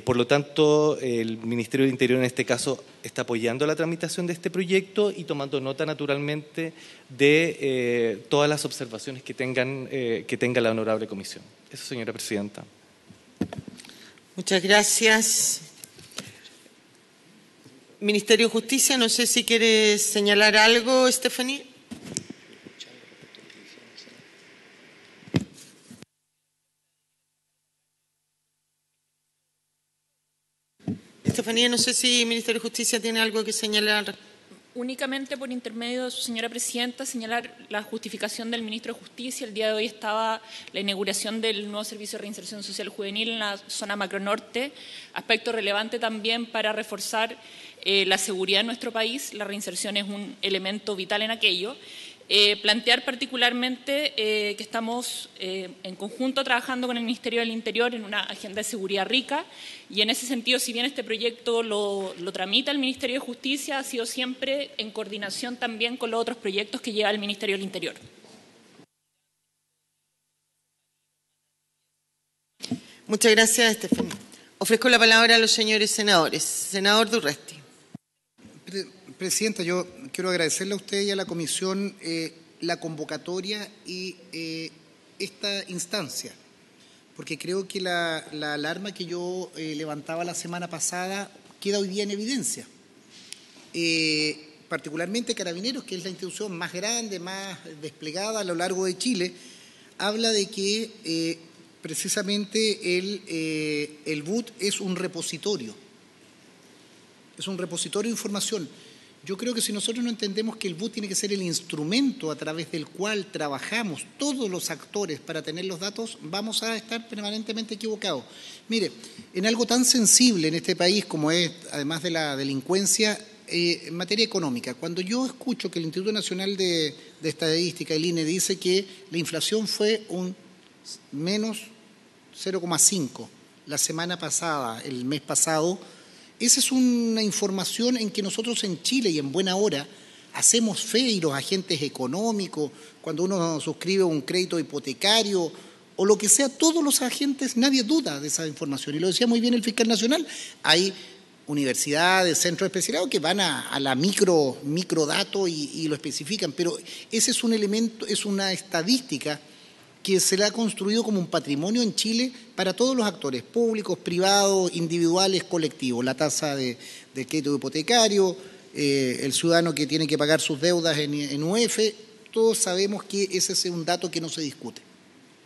Por lo tanto, el Ministerio del Interior en este caso está apoyando la tramitación de este proyecto y tomando nota naturalmente de todas las observaciones que tenga la honorable comisión. Eso, señora presidenta. Muchas gracias. Ministerio de Justicia, no sé si quiere señalar algo, Estefanía. Estefanía, no sé si el Ministerio de Justicia tiene algo que señalar. Únicamente por intermedio de su señora presidenta, señalar la justificación del ministro de Justicia. El día de hoy estaba la inauguración del nuevo Servicio de Reinserción Social Juvenil en la zona macronorte, aspecto relevante también para reforzar la seguridad en nuestro país. La reinserción es un elemento vital en aquello. Plantear particularmente que estamos en conjunto trabajando con el Ministerio del Interior en una agenda de seguridad rica, y en ese sentido, si bien este proyecto lo tramita el Ministerio de Justicia, ha sido siempre en coordinación también con los otros proyectos que lleva el Ministerio del Interior. Muchas gracias, Estefanía. Ofrezco la palabra a los señores senadores. Senador Durresti. Presidenta, yo quiero agradecerle a usted y a la comisión la convocatoria y esta instancia, porque creo que la alarma que yo levantaba la semana pasada queda hoy día en evidencia. Particularmente Carabineros, que es la institución más grande, más desplegada a lo largo de Chile, habla de que precisamente el BUT es un repositorio de información. Yo creo que si nosotros no entendemos que el BUT tiene que ser el instrumento a través del cual trabajamos todos los actores para tener los datos, vamos a estar permanentemente equivocados. Mire, en algo tan sensible en este país como es, además de la delincuencia, en materia económica, cuando yo escucho que el Instituto Nacional de Estadística, el INE, dice que la inflación fue un menos 0,5 la semana pasada, el mes pasado, esa es una información en que nosotros en Chile y en buena hora hacemos fe, y los agentes económicos, cuando uno suscribe un crédito hipotecario o lo que sea, todos los agentes, nadie duda de esa información. Y lo decía muy bien el fiscal nacional, hay universidades, centros especializados que van a la microdato y lo especifican, pero ese es un elemento, es una estadística que se le ha construido como un patrimonio en Chile para todos los actores, públicos, privados, individuales, colectivos. La tasa de crédito hipotecario, el ciudadano que tiene que pagar sus deudas en UF, todos sabemos que ese es un dato que no se discute.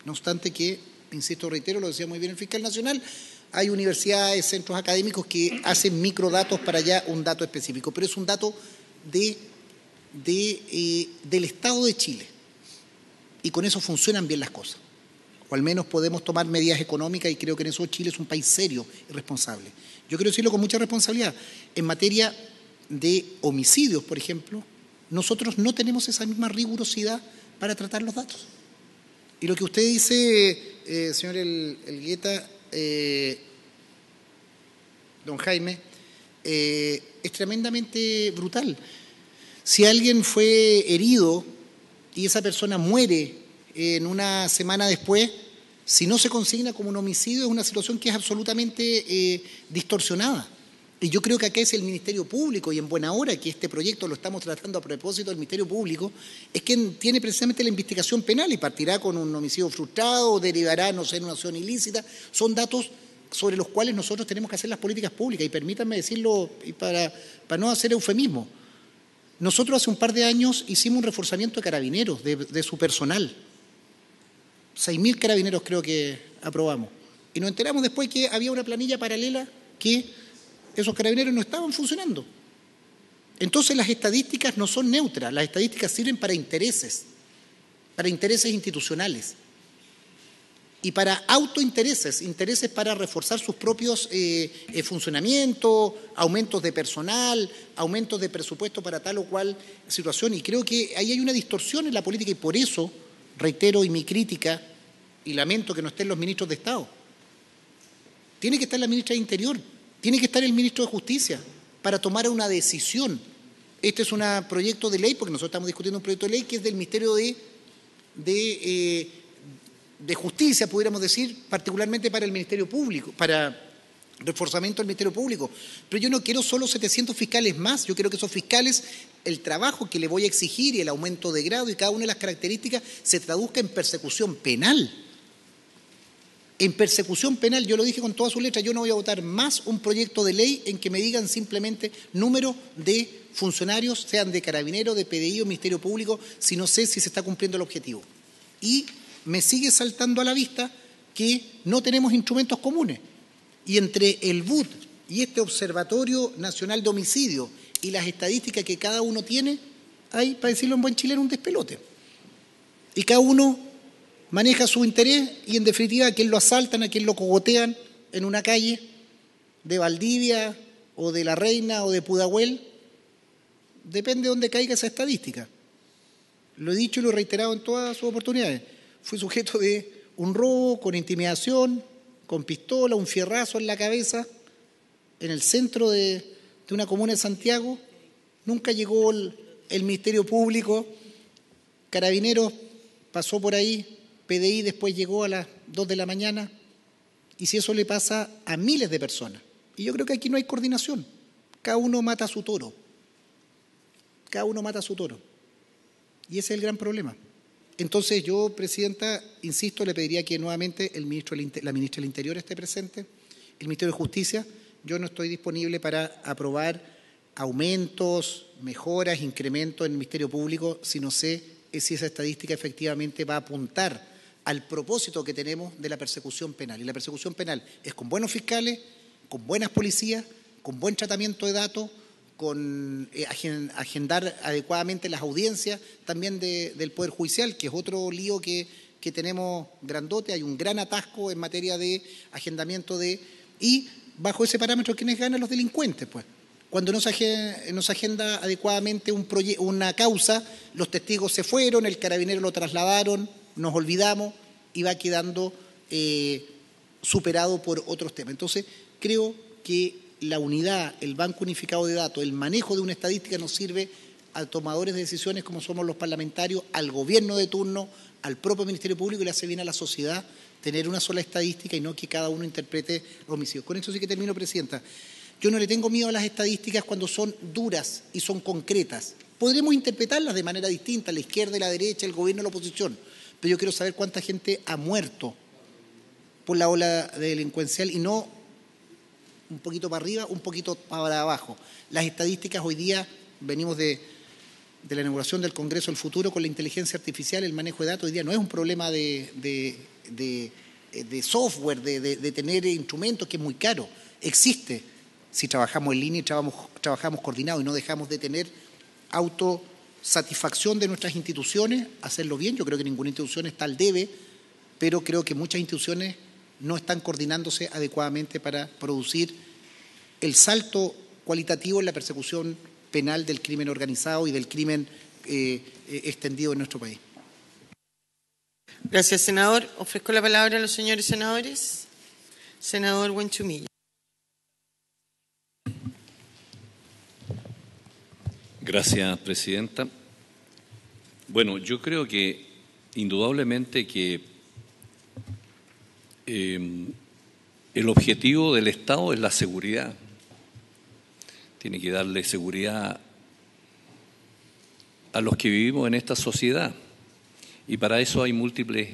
No obstante que, insisto, reitero, lo decía muy bien el fiscal nacional, hay universidades, centros académicos que hacen microdatos para ya un dato específico, pero es un dato del Estado de Chile. Y con eso funcionan bien las cosas. O al menos podemos tomar medidas económicas, y creo que en eso Chile es un país serio y responsable. Yo quiero decirlo con mucha responsabilidad. En materia de homicidios, por ejemplo, nosotros no tenemos esa misma rigurosidad para tratar los datos. Y lo que usted dice, señor Elgueta, don Jaime, es tremendamente brutal. Si alguien fue herido y esa persona muere en una semana después, si no se consigna como un homicidio, es una situación que es absolutamente distorsionada. Y yo creo que acá es el Ministerio Público, y en buena hora que este proyecto lo estamos tratando a propósito del Ministerio Público, es quien tiene precisamente la investigación penal y partirá con un homicidio frustrado, o derivará, no sé, en una acción ilícita. Son datos sobre los cuales nosotros tenemos que hacer las políticas públicas, y permítanme decirlo y para no hacer eufemismo. Nosotros hace un par de años hicimos un reforzamiento de carabineros, de su personal. 6.000 carabineros creo que aprobamos. Y nos enteramos después que había una planilla paralela que esos carabineros no estaban funcionando. Entonces las estadísticas no son neutras, las estadísticas sirven para intereses institucionales y para autointereses, intereses para reforzar sus propios funcionamientos, aumentos de personal, aumentos de presupuesto para tal o cual situación. Y creo que ahí hay una distorsión en la política, y por eso reitero mi crítica y lamento que no estén los ministros de Estado. Tiene que estar la ministra de Interior, tiene que estar el ministro de Justicia para tomar una decisión. Este es un proyecto de ley, porque nosotros estamos discutiendo un proyecto de ley que es del Ministerio de Justicia, pudiéramos decir, particularmente para el Ministerio Público, para reforzamiento del Ministerio Público. Pero yo no quiero solo 700 fiscales más, yo quiero que esos fiscales, el trabajo que le voy a exigir y el aumento de grado y cada una de las características se traduzca en persecución penal. En persecución penal, yo lo dije con todas sus letras, yo no voy a votar más un proyecto de ley en que me digan simplemente número de funcionarios, sean de Carabineros, de PDI o Ministerio Público, si no sé si se está cumpliendo el objetivo. Y me sigue saltando a la vista que no tenemos instrumentos comunes. Y entre el BUT y este Observatorio Nacional de Homicidio y las estadísticas que cada uno tiene, hay, para decirlo en buen chileno, un despelote. Y cada uno maneja su interés y, en definitiva, a quien lo asaltan, a quien lo cogotean en una calle de Valdivia o de La Reina o de Pudahuel, depende de dónde caiga esa estadística. Lo he dicho y lo he reiterado en todas sus oportunidades. Fui sujeto de un robo con intimidación, con pistola, un fierrazo en la cabeza, en el centro de una comuna de Santiago. Nunca llegó el Ministerio Público, Carabineros pasó por ahí, PDI después llegó a las 2 de la mañana, y si eso le pasa a miles de personas. Y yo creo que aquí no hay coordinación. Cada uno mata a su toro. Cada uno mata a su toro. Y ese es el gran problema. Entonces yo, Presidenta, insisto, le pediría que nuevamente la ministra del Interior esté presente, el Ministerio de Justicia. Yo no estoy disponible para aprobar aumentos, mejoras, incrementos en el Ministerio Público si no sé si esa estadística efectivamente va a apuntar al propósito que tenemos de la persecución penal. Y la persecución penal es con buenos fiscales, con buenas policías, con buen tratamiento de datos, con agendar adecuadamente las audiencias también del Poder Judicial, que es otro lío que tenemos grandote. Hay un gran atasco en materia de agendamiento y bajo ese parámetro, ¿quiénes ganan? Los delincuentes, pues. Cuando no se agenda adecuadamente una causa, los testigos se fueron, el carabinero lo trasladaron, nos olvidamos y va quedando superado por otros temas. Entonces, creo que la unidad, el banco unificado de datos, el manejo de una estadística nos sirve a tomadores de decisiones como somos los parlamentarios, al gobierno de turno, al propio Ministerio Público, y le hace bien a la sociedad tener una sola estadística y no que cada uno interprete los homicidios. Con esto sí que termino, Presidenta. Yo no le tengo miedo a las estadísticas cuando son duras y son concretas. Podremos interpretarlas de manera distinta, la izquierda y la derecha, el gobierno y la oposición, pero yo quiero saber cuánta gente ha muerto por la ola delincuencial y no un poquito para arriba, un poquito para abajo. Las estadísticas hoy día, venimos de la inauguración del Congreso del Futuro con la inteligencia artificial, el manejo de datos, hoy día no es un problema de software, de tener instrumentos, que es muy caro. Existe si trabajamos en línea y trabajamos coordinados y no dejamos de tener autosatisfacción de nuestras instituciones, hacerlo bien. Yo creo que ninguna institución está al debe, pero creo que muchas instituciones no están coordinándose adecuadamente para producir el salto cualitativo en la persecución penal del crimen organizado y del crimen extendido en nuestro país. Gracias, senador. Ofrezco la palabra a los señores senadores. Senador Huenchumilla. Gracias, Presidenta. Bueno, yo creo que indudablemente que el objetivo del Estado es la seguridad. tiene que darle seguridad a los que vivimos en esta sociedad. Y para eso hay múltiples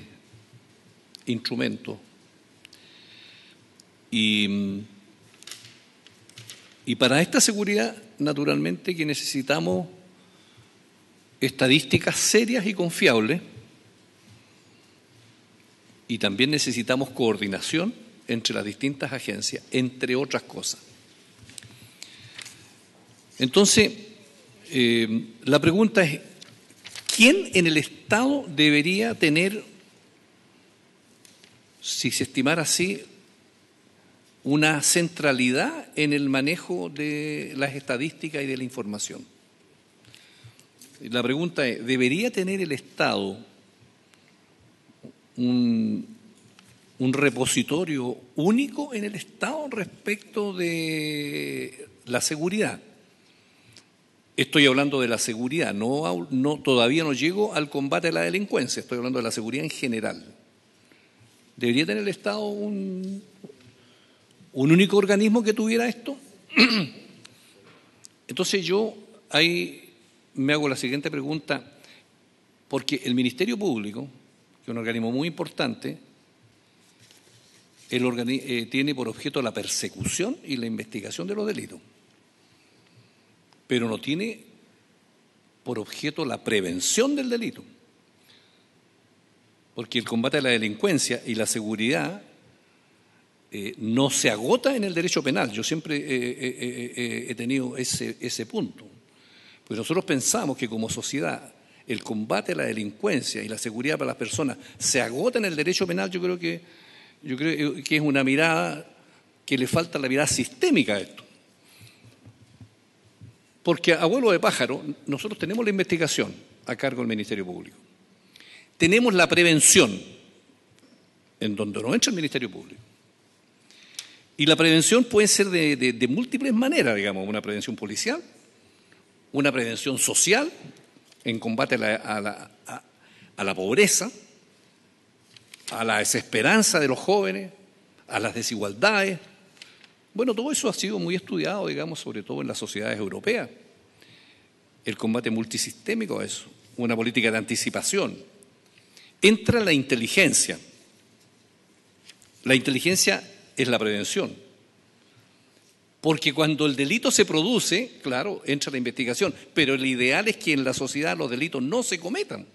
instrumentos. Y para esta seguridad, naturalmente, que necesitamos estadísticas serias y confiables, y también necesitamos coordinación entre las distintas agencias, entre otras cosas. Entonces, la pregunta es, ¿quién en el Estado debería tener, si se estimara así, una centralidad en el manejo de las estadísticas y de la información? La pregunta es, ¿debería tener el Estado un repositorio único en el Estado respecto de la seguridad? Estoy hablando de la seguridad, todavía no llego al combate a la delincuencia, estoy hablando de la seguridad en general. ¿Debería tener el Estado un único organismo que tuviera esto? Entonces yo ahí me hago la siguiente pregunta, porque el Ministerio Público, que es un organismo muy importante, tiene por objeto la persecución y la investigación de los delitos, pero no tiene por objeto la prevención del delito, porque el combate a la delincuencia y la seguridad no se agota en el derecho penal. Yo siempre he tenido ese punto. Pues nosotros pensamos que como sociedad el combate a la delincuencia y la seguridad para las personas se agota en el derecho penal. Yo creo que es una mirada que le falta, la mirada sistémica a esto. Porque a vuelo de pájaro nosotros tenemos la investigación a cargo del Ministerio Público. Tenemos la prevención, en donde no entra el Ministerio Público. Y la prevención puede ser de múltiples maneras, digamos, una prevención policial, una prevención social, en combate a la pobreza, a la desesperanza de los jóvenes, a las desigualdades. Bueno, todo eso ha sido muy estudiado, digamos, sobre todo en las sociedades europeas. El combate multisistémico a eso, una política de anticipación. Entra la inteligencia. La inteligencia es la prevención. Porque cuando el delito se produce, claro, entra la investigación, pero el ideal es que en la sociedad los delitos no se cometan.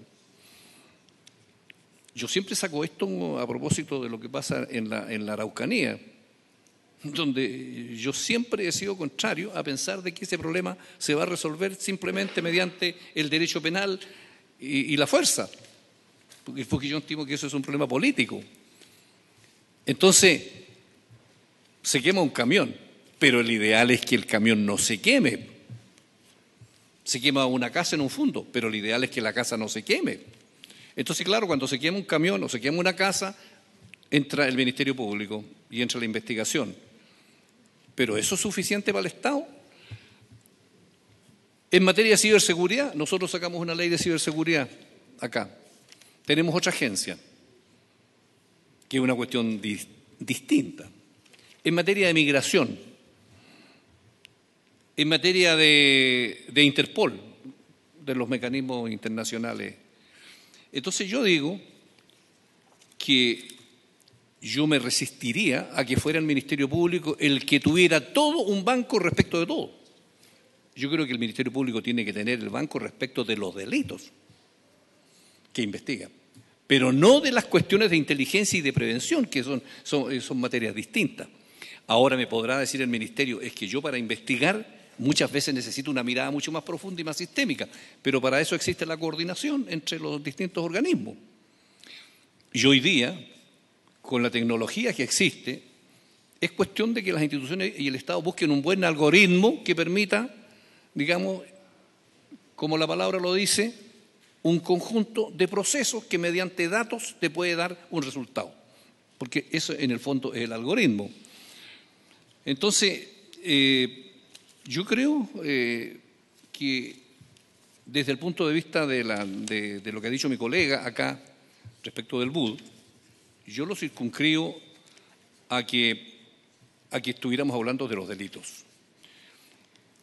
Yo siempre saco esto a propósito de lo que pasa en la Araucanía, donde yo siempre he sido contrario a pensar de que ese problema se va a resolver simplemente mediante el derecho penal y la fuerza, porque yo estimo que eso es un problema político. Entonces, se quema un camión, pero el ideal es que el camión no se queme. Se quema una casa en un fondo, pero el ideal es que la casa no se queme. Entonces, claro, cuando se quema un camión o se quema una casa, entra el Ministerio Público y entra la investigación. ¿Pero eso es suficiente para el Estado? En materia de ciberseguridad, nosotros sacamos una ley de ciberseguridad acá. Tenemos otra agencia, que es una cuestión distinta. En materia de migración, en materia de Interpol, de los mecanismos internacionales. Entonces yo digo que yo me resistiría a que fuera el Ministerio Público el que tuviera todo un banco respecto de todo. Yo creo que el Ministerio Público tiene que tener el banco respecto de los delitos que investiga, pero no de las cuestiones de inteligencia y de prevención, que son materias distintas. Ahora me podrá decir el Ministerio, es que yo para investigar muchas veces necesito una mirada mucho más profunda y más sistémica, pero para eso existe la coordinación entre los distintos organismos. Y hoy día, con la tecnología que existe, es cuestión de que las instituciones y el Estado busquen un buen algoritmo que permita, digamos, como la palabra lo dice, un conjunto de procesos que mediante datos te puede dar un resultado. Porque eso en el fondo es el algoritmo. Entonces, yo creo que desde el punto de vista de lo que ha dicho mi colega acá respecto del BUD, yo lo circunscribo a que estuviéramos hablando de los delitos.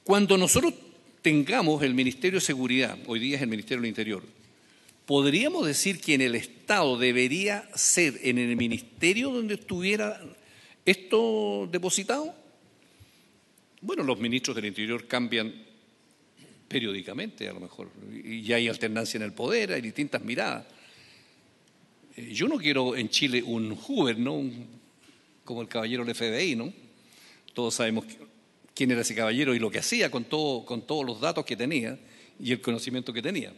Cuando nosotros tengamos el Ministerio de Seguridad, hoy día es el Ministerio del Interior, ¿podríamos decir que en el Estado debería ser en el ministerio donde estuviera esto depositado? Bueno, los ministros del Interior cambian periódicamente, a lo mejor, y hay alternancia en el poder, hay distintas miradas. Yo no quiero en Chile un Hoover, ¿no? Como el caballero del FBI, ¿no? Todos sabemos quién era ese caballero y lo que hacía con todos los datos que tenía y el conocimiento que tenía.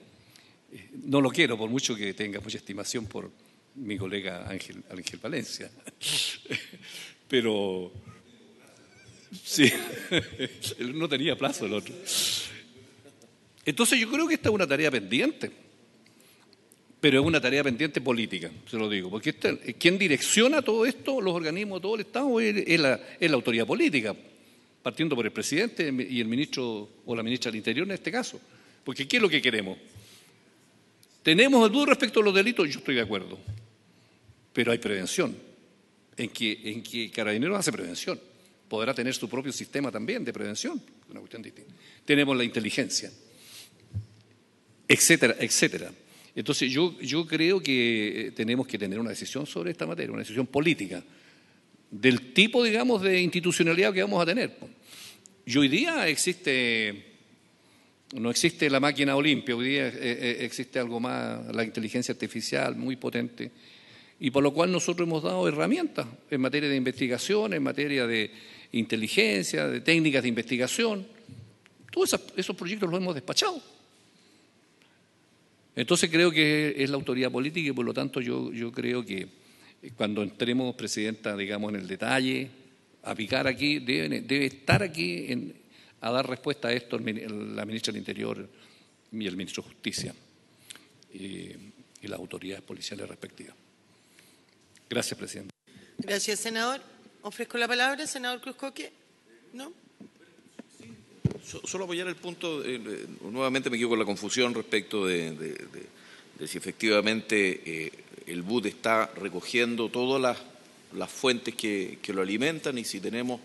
No lo quiero, por mucho que tenga mucha estimación por mi colega Ángel Valencia. Pero sí, él no tenía plazo el otro. Entonces yo creo que esta es una tarea pendiente, pero es una tarea pendiente política, se lo digo, porque quien direcciona todo esto, los organismos de todo el Estado, es la autoridad política, partiendo por el presidente y el ministro o la ministra del Interior en este caso. Porque ¿qué es lo que queremos? ¿Tenemos dudas respecto a los delitos? Yo estoy de acuerdo, pero hay prevención, en que Carabineros hace prevención. Podrá tener su propio sistema también de prevención, una cuestión distinta. Tenemos la inteligencia, etcétera, etcétera. Entonces yo creo que tenemos que tener una decisión sobre esta materia, una decisión política, del tipo, digamos, de institucionalidad que vamos a tener. Y hoy día no existe la máquina Olimpia, hoy día existe algo más, la inteligencia artificial muy potente, y por lo cual nosotros hemos dado herramientas en materia de investigación, en materia de inteligencia, de técnicas de investigación. Todos esos proyectos los hemos despachado. Entonces creo que es la autoridad política y por lo tanto yo creo que cuando entremos, Presidenta, digamos, en el detalle, a picar aquí, debe estar aquí a dar respuesta a esto la ministra del Interior y el ministro de Justicia y las autoridades policiales respectivas. Gracias, Presidenta. Gracias, senador. Ofrezco la palabra, senador Cruzcoque. ¿No? Solo apoyar el punto, nuevamente me quedo con la confusión respecto de si efectivamente el BUD está recogiendo todas las fuentes que lo alimentan y si tenemos,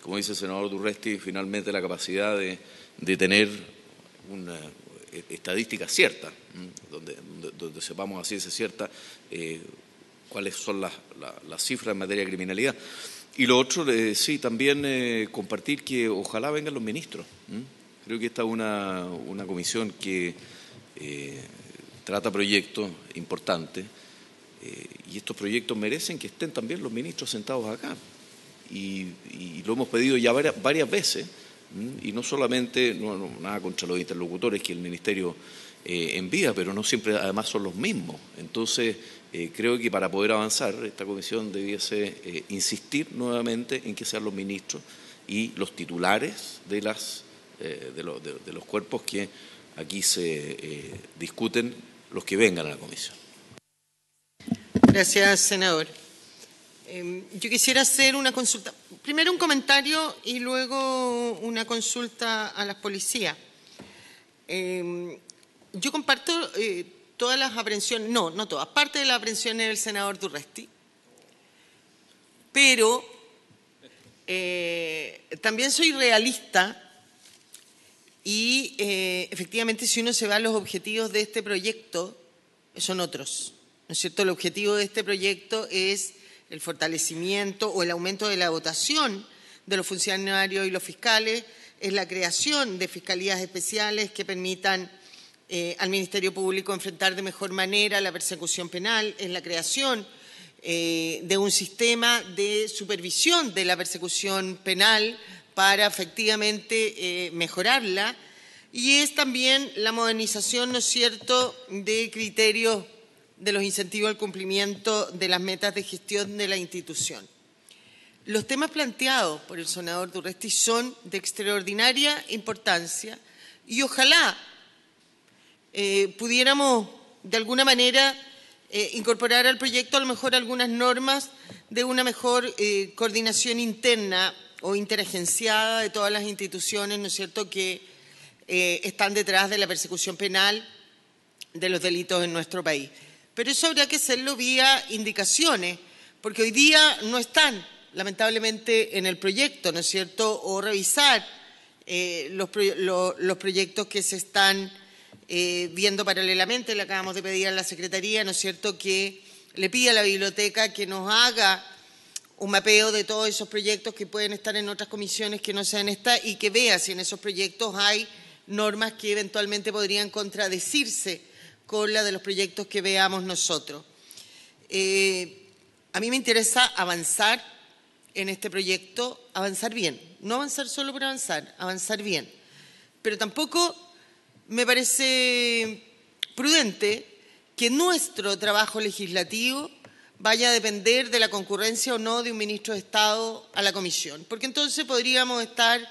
como dice el senador Durresti, finalmente la capacidad de tener una estadística cierta, donde sepamos a ciencia cierta cuáles son las cifras en materia de criminalidad. Y lo otro, sí, también compartir que ojalá vengan los ministros. Creo que esta es una comisión que trata proyectos importantes y estos proyectos merecen que estén también los ministros sentados acá. Y lo hemos pedido ya varias veces, y no solamente, nada contra los interlocutores que el Ministerio envía, pero no siempre además son los mismos. Entonces, creo que para poder avanzar, esta comisión debiese insistir nuevamente en que sean los ministros y los titulares de los cuerpos que aquí se discuten, los que vengan a la comisión. Gracias, senador. Yo quisiera hacer una consulta. Primero un comentario y luego una consulta a las policías. Yo comparto todas las aprehensiones, no todas, parte de las aprehensiones del senador Durresti, pero también soy realista y efectivamente si uno se va a los objetivos de este proyecto, son otros, ¿no es cierto? El objetivo de este proyecto es el fortalecimiento o el aumento de la dotación de los funcionarios y los fiscales, es la creación de fiscalías especiales que permitan al Ministerio Público enfrentar de mejor manera la persecución penal, es la creación de un sistema de supervisión de la persecución penal para efectivamente mejorarla y es también la modernización, ¿no es cierto?, de criterios de los incentivos al cumplimiento de las metas de gestión de la institución. Los temas planteados por el senador Durresti son de extraordinaria importancia y ojalá pudiéramos de alguna manera incorporar al proyecto a lo mejor algunas normas de una mejor coordinación interna o interagenciada de todas las instituciones, ¿no es cierto?, que están detrás de la persecución penal de los delitos en nuestro país. Pero eso habría que hacerlo vía indicaciones, porque hoy día no están, lamentablemente, en el proyecto, ¿no es cierto?, o revisar los proyectos que se están viendo paralelamente. Le acabamos de pedir a la Secretaría, ¿no es cierto?, que le pida a la biblioteca que nos haga un mapeo de todos esos proyectos que pueden estar en otras comisiones que no sean esta y que vea si en esos proyectos hay normas que eventualmente podrían contradecirse con la de los proyectos que veamos nosotros. A mí me interesa avanzar en este proyecto, avanzar bien, no avanzar solo por avanzar, avanzar bien. Pero tampoco me parece prudente que nuestro trabajo legislativo vaya a depender de la concurrencia o no de un ministro de Estado a la comisión, porque entonces podríamos estar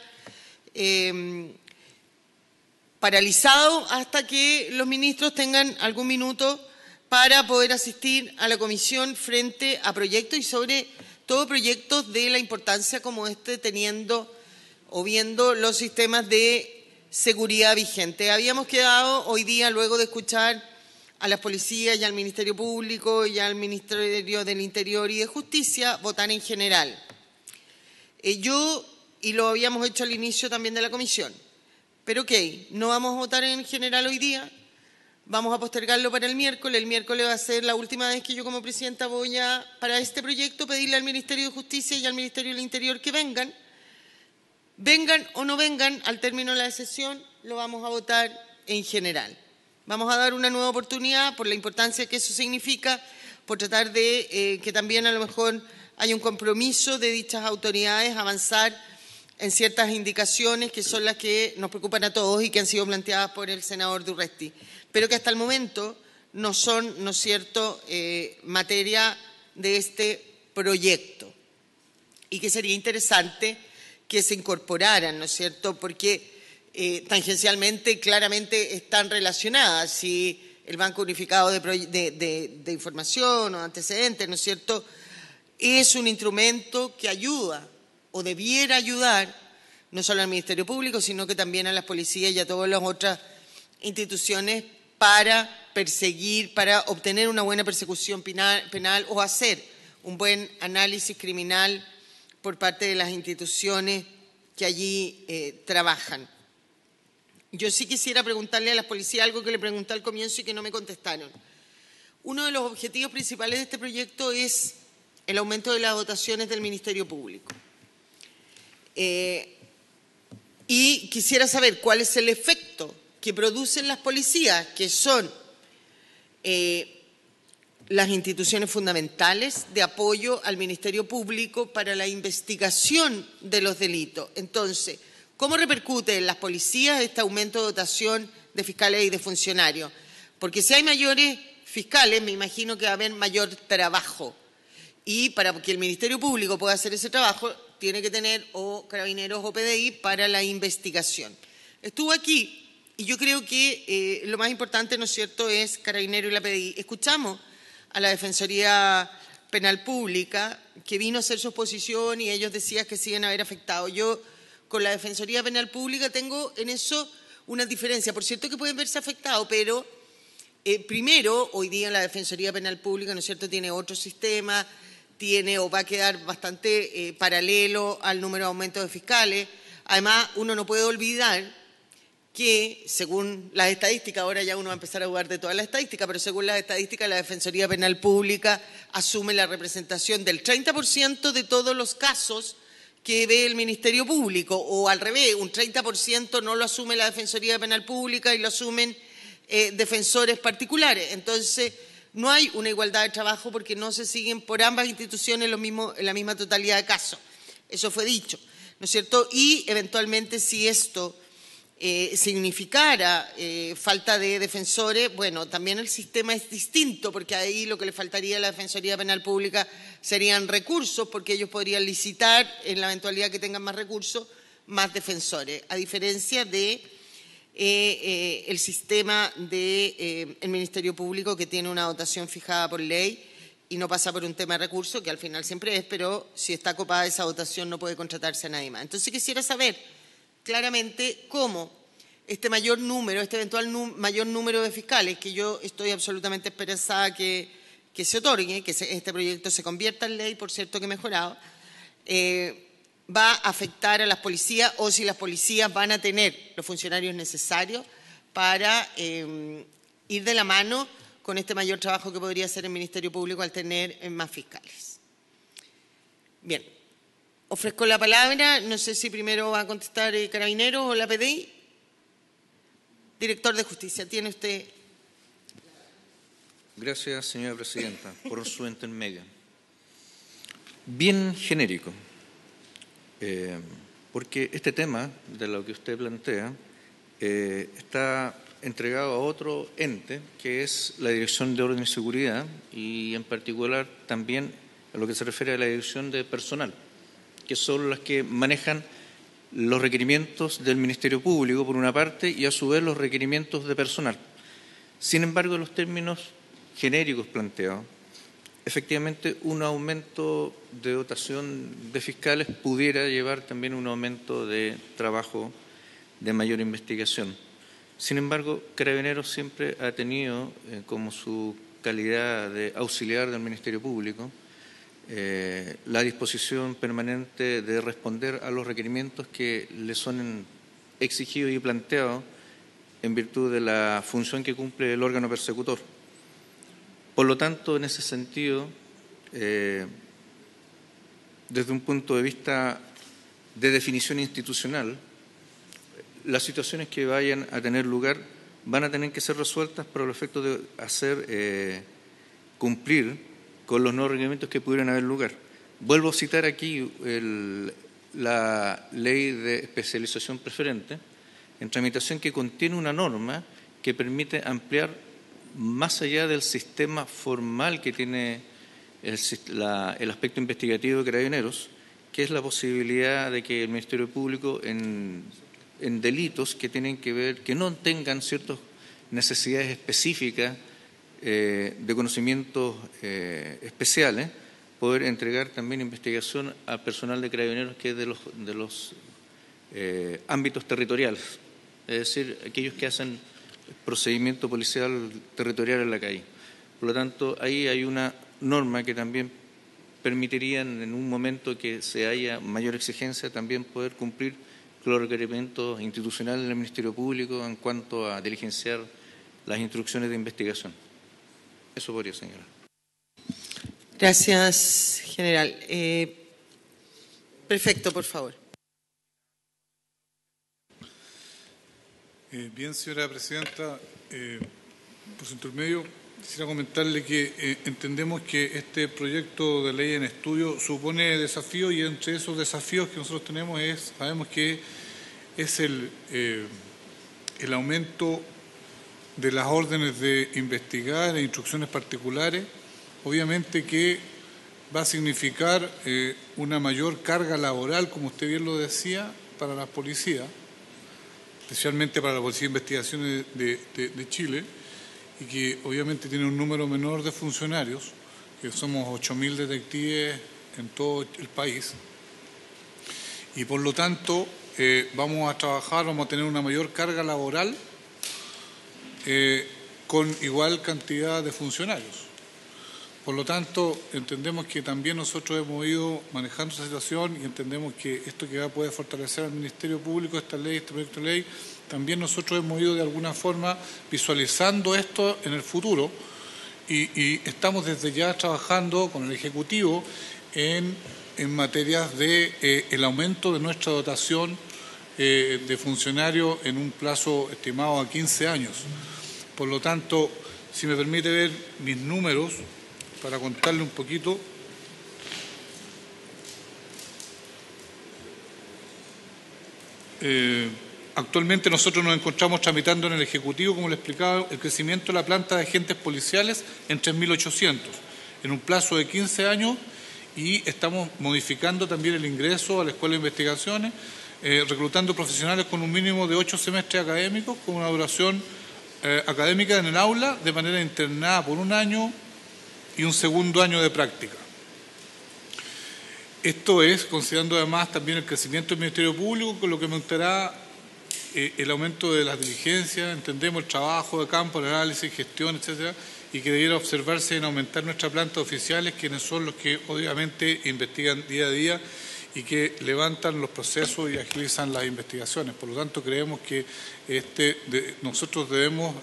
paralizados hasta que los ministros tengan algún minuto para poder asistir a la comisión frente a proyectos y sobre todo proyectos de la importancia como este, teniendo o viendo los sistemas de seguridad vigentes. Habíamos quedado hoy día, luego de escuchar a las policías y al Ministerio Público y al Ministerio del Interior y de Justicia, votar en general. Y lo habíamos hecho al inicio también de la comisión, pero ok, no vamos a votar en general hoy día, vamos a postergarlo para el miércoles va a ser la última vez que yo como presidenta voy a, para este proyecto, pedirle al Ministerio de Justicia y al Ministerio del Interior que vengan o no vengan, al término de la sesión lo vamos a votar en general. Vamos a dar una nueva oportunidad por la importancia que eso significa, por tratar de que también a lo mejor haya un compromiso de dichas autoridades, avanzar en ciertas indicaciones que son las que nos preocupan a todos y que han sido planteadas por el senador Durresti, pero que hasta el momento no son, ¿no es cierto?, materia de este proyecto y que sería interesante que se incorporaran, ¿no es cierto?, porque tangencialmente, claramente están relacionadas. Si el Banco Unificado de Información o Antecedentes, ¿no es cierto?, es un instrumento que ayuda o debiera ayudar no solo al Ministerio Público, sino que también a las policías y a todas las otras instituciones para perseguir, para obtener una buena persecución penal o hacer un buen análisis criminal por parte de las instituciones que allí trabajan. Yo sí quisiera preguntarle a las policías algo que le pregunté al comienzo y que no me contestaron. Uno de los objetivos principales de este proyecto es el aumento de las dotaciones del Ministerio Público. Y quisiera saber cuál es el efecto que producen las policías, que son las instituciones fundamentales de apoyo al Ministerio Público para la investigación de los delitos. Entonces, ¿cómo repercute en las policías este aumento de dotación de fiscales y de funcionarios? Porque si hay mayores fiscales, me imagino que va a haber mayor trabajo. Y para que el Ministerio Público pueda hacer ese trabajo, tiene que tener o Carabineros o PDI para la investigación. Estuvo aquí y yo creo que lo más importante, ¿no es cierto?, es Carabineros y la PDI. Escuchamos a la Defensoría Penal Pública que vino a hacer su exposición y ellos decían que se iban a haber afectado. Yo con la Defensoría Penal Pública tengo en eso una diferencia. Por cierto que pueden verse afectados, pero primero, hoy día la Defensoría Penal Pública, ¿no es cierto?, tiene otro sistema, tiene o va a quedar bastante paralelo al número de aumentos de fiscales. Además, uno no puede olvidar que, según las estadísticas, ahora ya uno va a empezar a dudar de todas las estadísticas, pero según las estadísticas, la Defensoría Penal Pública asume la representación del 30% de todos los casos que ve el Ministerio Público, o al revés, un 30% no lo asume la Defensoría Penal Pública y lo asumen defensores particulares. Entonces, no hay una igualdad de trabajo porque no se siguen por ambas instituciones en la misma totalidad de casos. Eso fue dicho, ¿no es cierto? Y eventualmente si esto significara falta de defensores, bueno, también el sistema es distinto porque ahí lo que le faltaría a la Defensoría Penal Pública serían recursos porque ellos podrían licitar en la eventualidad que tengan más recursos, más defensores, a diferencia de el sistema del Ministerio Público que tiene una dotación fijada por ley y no pasa por un tema de recursos, que al final siempre es, pero si está copada esa dotación no puede contratarse a nadie más. Entonces quisiera saber claramente cómo este eventual mayor número de fiscales, que yo estoy absolutamente esperanzada que se otorgue, que este proyecto se convierta en ley, por cierto que mejorado, va a afectar a las policías o si las policías van a tener los funcionarios necesarios para ir de la mano con este mayor trabajo que podría hacer el Ministerio Público al tener más fiscales. Bien, ofrezco la palabra. No sé si primero va a contestar Carabineros o la PDI. Director de Justicia, tiene usted. Gracias, señora presidenta, por su intermedio. Bien genérico, porque este tema de lo que usted plantea está entregado a otro ente, que es la Dirección de Orden y Seguridad, y en particular también a lo que se refiere a la Dirección de Personal, que son las que manejan los requerimientos del Ministerio Público, por una parte, y a su vez los requerimientos de personal. Sin embargo, los términos genéricos planteados, efectivamente un aumento de dotación de fiscales pudiera llevar también un aumento de trabajo de mayor investigación. Sin embargo, Carabineros siempre ha tenido como su calidad de auxiliar del Ministerio Público la disposición permanente de responder a los requerimientos que le son exigidos y planteados en virtud de la función que cumple el órgano persecutor. Por lo tanto, en ese sentido, desde un punto de vista de definición institucional, las situaciones que vayan a tener lugar van a tener que ser resueltas por el efecto de hacer cumplir con los nuevos requerimientos que pudieran haber lugar. Vuelvo a citar aquí la Ley de Especialización Preferente, en tramitación, que contiene una norma que permite ampliar más allá del sistema formal que tiene el aspecto investigativo de Carabineros, que es la posibilidad de que el Ministerio Público en delitos que tienen que ver, que no tengan ciertas necesidades específicas de conocimientos especiales, poder entregar también investigación al personal de Carabineros que es de los ámbitos territoriales, es decir, aquellos que hacen procedimiento policial territorial en la calle. Por lo tanto, ahí hay una norma que también permitiría, en un momento que se haya mayor exigencia, también poder cumplir con los requerimientos institucionales del Ministerio Público en cuanto a diligenciar las instrucciones de investigación. Eso podría, señora. Gracias, general. Prefecto, por favor. Bien, señora presidenta, por su intermedio quisiera comentarle que entendemos que este proyecto de ley en estudio supone desafíos, y entre esos desafíos que nosotros tenemos sabemos que es el aumento de las órdenes de investigar e instrucciones particulares, obviamente que va a significar una mayor carga laboral, como usted bien lo decía, para las policías, especialmente para la Policía de Investigaciones de Chile, y que obviamente tiene un número menor de funcionarios, que somos 8.000 detectives en todo el país, y por lo tanto vamos a tener una mayor carga laboral con igual cantidad de funcionarios. Por lo tanto, entendemos que también nosotros hemos ido manejando esa situación y entendemos que esto que puede fortalecer al Ministerio Público, esta ley, este proyecto de ley, también nosotros hemos ido de alguna forma visualizando esto en el futuro y estamos desde ya trabajando con el Ejecutivo en materias de el aumento de nuestra dotación de funcionarios en un plazo estimado a 15 años. Por lo tanto, si me permite ver mis números, para contarle un poquito. Actualmente nosotros nos encontramos tramitando en el Ejecutivo, como le explicaba, el crecimiento de la planta de agentes policiales en 3.800 en un plazo de 15 años, y estamos modificando también el ingreso a la Escuela de Investigaciones, reclutando profesionales con un mínimo de 8 semestres académicos, con una duración académica en el aula, de manera internada por un año y un segundo año de práctica. Esto es considerando además también el crecimiento del Ministerio Público, con lo que aumentará el aumento de las diligencias, entendemos el trabajo de campo, el análisis, gestión, etcétera, y que debiera observarse en aumentar nuestra planta de oficiales, quienes son los que obviamente investigan día a día y que levantan los procesos y agilizan las investigaciones. Por lo tanto, creemos que nosotros debemos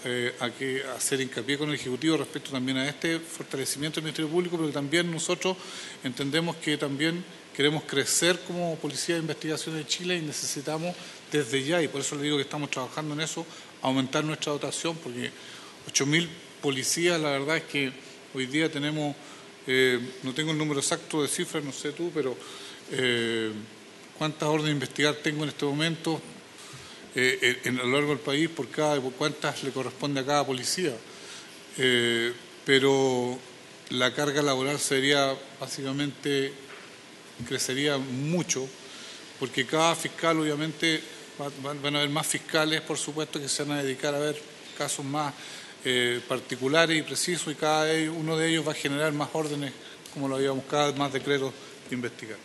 hacer hincapié con el Ejecutivo respecto también a este fortalecimiento del Ministerio Público, pero también nosotros entendemos que también queremos crecer como Policía de Investigación de Chile y necesitamos desde ya, y por eso le digo que estamos trabajando en eso, aumentar nuestra dotación, porque 8.000 policías, la verdad es que hoy día tenemos, no tengo el número exacto de cifras, no sé tú, pero cuántas órdenes de investigar tengo en este momento a lo largo del país por cuántas le corresponde a cada policía. Pero la carga laboral sería básicamente, crecería mucho, porque cada fiscal obviamente van a haber más fiscales, por supuesto, que se van a dedicar a ver casos más particulares y precisos, y cada uno de ellos va a generar más órdenes, como lo habíamos, cada vez más decretos de investigar.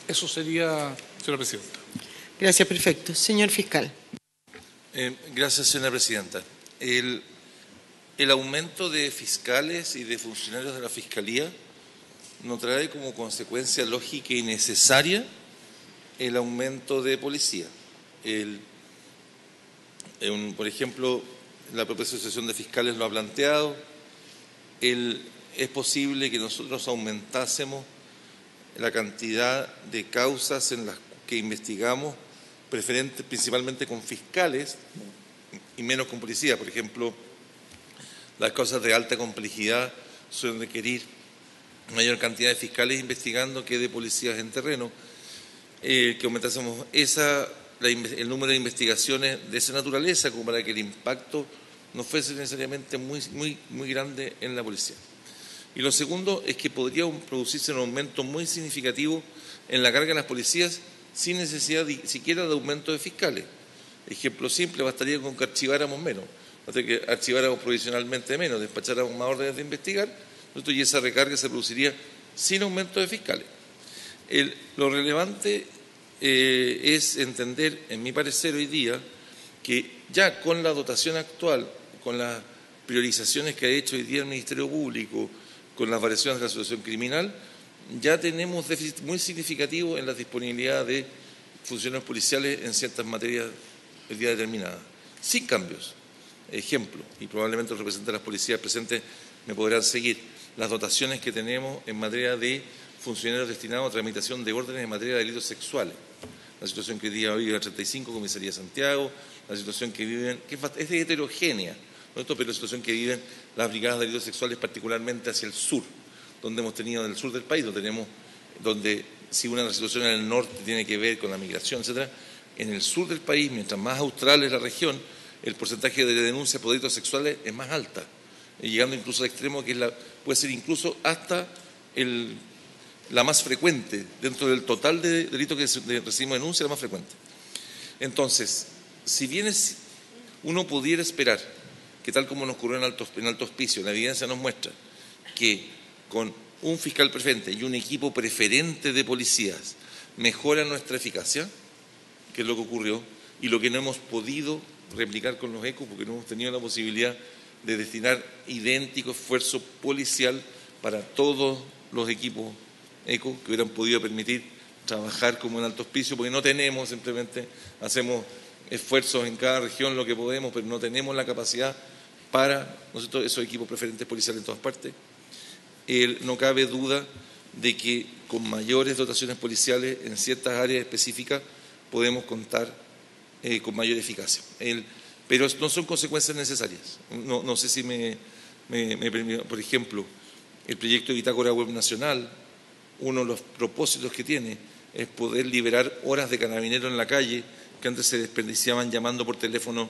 Eso sería, señora presidenta. Gracias, perfecto. Señor fiscal. Gracias, señora presidenta. El aumento de fiscales y de funcionarios de la Fiscalía nos trae como consecuencia lógica y necesaria el aumento de policía. Por ejemplo, la propia Asociación de Fiscales lo ha planteado. Es posible que nosotros aumentásemos la cantidad de causas en las que investigamos, principalmente con fiscales y menos con policía. Por ejemplo, las causas de alta complejidad suelen requerir mayor cantidad de fiscales investigando que de policías en terreno. Que aumentásemos el número de investigaciones de esa naturaleza, como para que el impacto no fuese necesariamente muy grande en la policía. Y lo segundo es que podría producirse un aumento muy significativo en la carga de las policías sin necesidad siquiera de aumento de fiscales. Ejemplo simple, bastaría con que archiváramos menos, que archiváramos provisionalmente menos, despacháramos más órdenes de investigar, y esa recarga se produciría sin aumento de fiscales. Lo relevante es entender, en mi parecer hoy día, que ya con la dotación actual, con las priorizaciones que ha hecho hoy día el Ministerio Público, con las variaciones de la situación criminal, ya tenemos déficit muy significativo en la disponibilidad de funcionarios policiales en ciertas materias el día determinadas, sin cambios. Ejemplo, y probablemente los representantes de las policías presentes me podrán seguir, las dotaciones que tenemos en materia de funcionarios destinados a tramitación de órdenes en materia de delitos sexuales. La situación que hoy día vive la 35 Comisaría de Santiago, la situación que viven, que es heterogénea, ¿no? Pero la situación que viven las brigadas de delitos sexuales, particularmente hacia el sur, donde hemos tenido en el sur del país, donde si una situación en el norte tiene que ver con la migración, etcétera, en el sur del país, mientras más austral es la región, el porcentaje de denuncias por delitos sexuales es más alta, llegando incluso al extremo que puede ser incluso hasta la más frecuente, dentro del total de delitos que recibimos denuncia, la más frecuente. Entonces, si bien uno pudiera esperar que, tal como nos ocurrió en Alto Hospicio, la evidencia nos muestra que con un fiscal preferente y un equipo preferente de policías mejora nuestra eficacia, que es lo que ocurrió, y lo que no hemos podido replicar con los ECO, porque no hemos tenido la posibilidad de destinar idéntico esfuerzo policial para todos los equipos ECO que hubieran podido permitir trabajar como en Alto Hospicio, porque no tenemos, simplemente hacemos esfuerzos en cada región lo que podemos, pero no tenemos la capacidad para nosotros esos equipos preferentes policiales en todas partes. No cabe duda de que con mayores dotaciones policiales en ciertas áreas específicas podemos contar con mayor eficacia. Pero no son consecuencias necesarias. No sé si me permite, por ejemplo, el proyecto de Bitácora Web Nacional, uno de los propósitos que tiene es poder liberar horas de carabinero en la calle que antes se desperdiciaban llamando por teléfono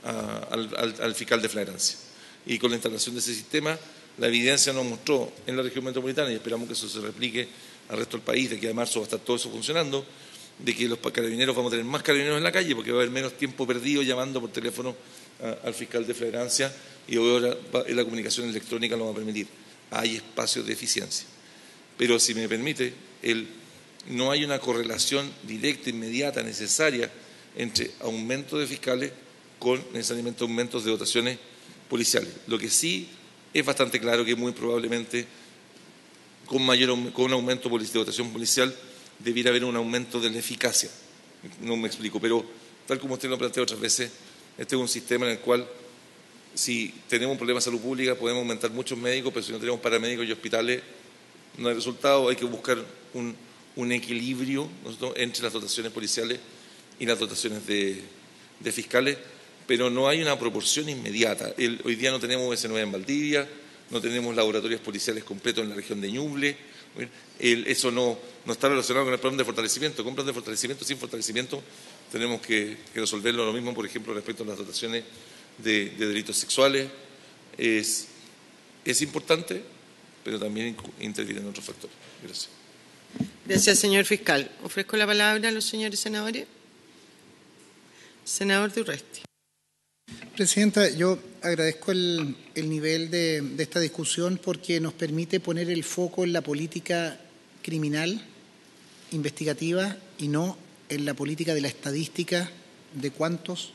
al fiscal de flagrancia. Y con la instalación de ese sistema, la evidencia nos mostró en la región metropolitana, y esperamos que eso se replique al resto del país, de aquí a marzo va a estar todo eso funcionando, de que los carabineros vamos a tener más carabineros en la calle porque va a haber menos tiempo perdido llamando por teléfono al fiscal de flagrancia, y ahora la comunicación electrónica lo va a permitir. Hay espacios de eficiencia. Pero si me permite, no hay una correlación directa, inmediata, necesaria entre aumento de fiscales con necesariamente aumentos de dotaciones policiales. Lo que sí es bastante claro que muy probablemente con un aumento de dotación policial debiera haber un aumento de la eficacia. No me explico, pero tal como usted lo plantea otras veces, este es un sistema en el cual si tenemos un problema de salud pública podemos aumentar muchos médicos, pero si no tenemos paramédicos y hospitales no hay resultado. Hay que buscar un equilibrio, ¿no?, entre las dotaciones policiales y las dotaciones de fiscales, pero no hay una proporción inmediata. Hoy día no tenemos S9 en Valdivia, no tenemos laboratorios policiales completos en la región de Ñuble. Eso no está relacionado con el plan de fortalecimiento. Con plan de fortalecimiento, sin fortalecimiento, tenemos que resolverlo. Lo mismo, por ejemplo, respecto a las dotaciones de delitos sexuales. Es importante, pero también intervienen otros factores. Gracias. Gracias, señor fiscal. Ofrezco la palabra a los señores senadores. Senador de Urresti. Presidenta, yo agradezco el nivel de esta discusión porque nos permite poner el foco en la política criminal, investigativa, y no en la política de la estadística de cuántos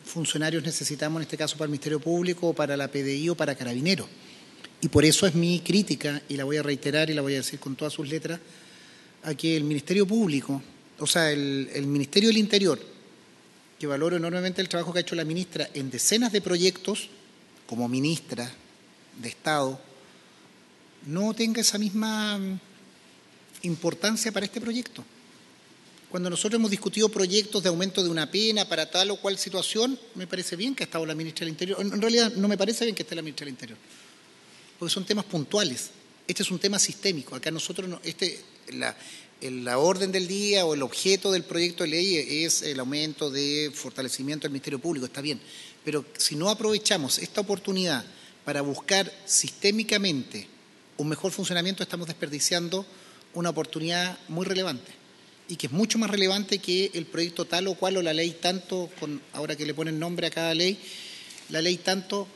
funcionarios necesitamos, en este caso para el Ministerio Público, para la PDI o para Carabineros. Y por eso es mi crítica, y la voy a reiterar y la voy a decir con todas sus letras, a que el Ministerio Público, o sea, el Ministerio del Interior, que valoro enormemente el trabajo que ha hecho la ministra en decenas de proyectos, como ministra de Estado, no tenga esa misma importancia para este proyecto. Cuando nosotros hemos discutido proyectos de aumento de una pena para tal o cual situación, me parece bien que ha estado la ministra del Interior. En realidad no me parece bien que esté la ministra del Interior, porque son temas puntuales. Este es un tema sistémico. Acá nosotros, la orden del día o el objeto del proyecto de ley es el aumento de fortalecimiento del Ministerio Público, está bien. Pero si no aprovechamos esta oportunidad para buscar sistémicamente un mejor funcionamiento, estamos desperdiciando una oportunidad muy relevante y que es mucho más relevante que el proyecto tal o cual o la ley tanto, ahora que le ponen nombre a cada ley, la ley tanto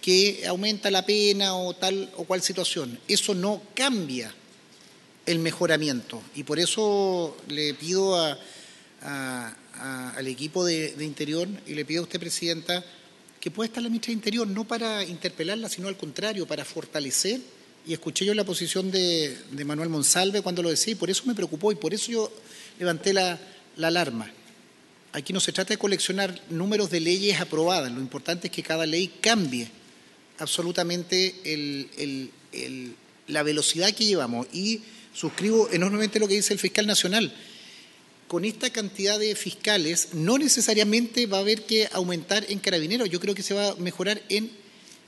que aumenta la pena o tal o cual situación. Eso no cambia el mejoramiento y por eso le pido al equipo de Interior y le pido a usted, Presidenta, que pueda estar la ministra de Interior, no para interpelarla, sino al contrario, para fortalecer. Y escuché yo la posición de Manuel Monsalve cuando lo decía y por eso me preocupó y por eso yo levanté la alarma. Aquí no se trata de coleccionar números de leyes aprobadas, lo importante es que cada ley cambie absolutamente la velocidad que llevamos. Y suscribo enormemente lo que dice el fiscal nacional. Con esta cantidad de fiscales no necesariamente va a haber que aumentar en Carabineros, yo creo que se va a mejorar en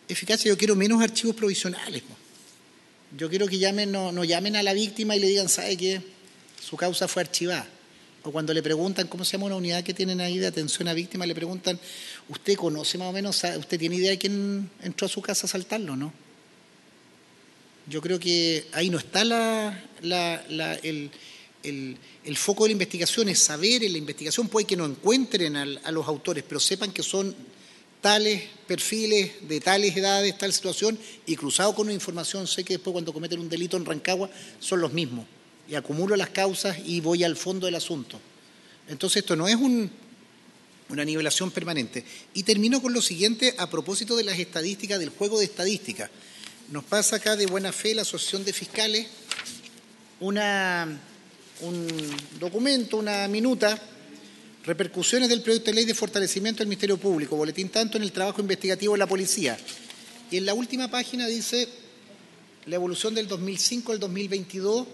eficacia. Yo quiero menos archivos provisionales. Yo quiero que no llamen a la víctima y le digan, ¿sabe qué? Su causa fue archivada. O cuando le preguntan cómo se llama una unidad que tienen ahí de atención a víctimas, le preguntan, ¿usted conoce más o menos, usted tiene idea de quién entró a su casa a asaltarlo, no? Yo creo que ahí no está el foco de la investigación, es saber en la investigación, puede que no encuentren a los autores, pero sepan que son tales perfiles, de tales edades, tal situación, y cruzado con una información, sé que después cuando cometen un delito en Rancagua son los mismos, y acumulo las causas y voy al fondo del asunto. Entonces esto no es una nivelación permanente. Y termino con lo siguiente a propósito de las estadísticas, del juego de estadísticas. Nos pasa acá de buena fe la Asociación de Fiscales un documento, una minuta, repercusiones del proyecto de ley de fortalecimiento del Ministerio Público, boletín tanto en el trabajo investigativo de la policía. Y en la última página dice la evolución del 2005 al 2022,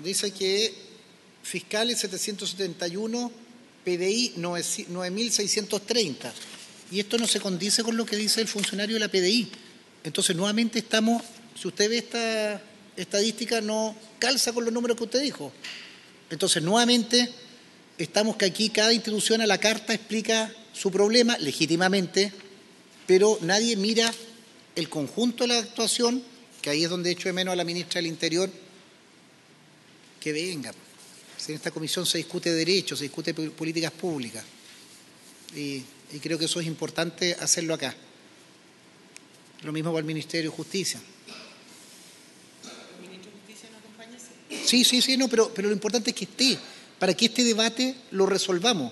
dice que fiscales 771, PDI 9.630. Y esto no se condice con lo que dice el funcionario de la PDI. Entonces, nuevamente estamos, si usted ve esta estadística, no calza con los números que usted dijo. Entonces, nuevamente, estamos que aquí cada institución a la carta explica su problema, legítimamente, pero nadie mira el conjunto de la actuación, que ahí es donde echo de menos a la ministra del Interior, que venga. Si en esta comisión se discute derechos, se discute políticas públicas, y creo que eso es importante hacerlo acá. Lo mismo para el Ministerio de Justicia. ¿El Ministro de Justicia nos acompaña? Sí, no, pero lo importante es que esté, para que este debate lo resolvamos.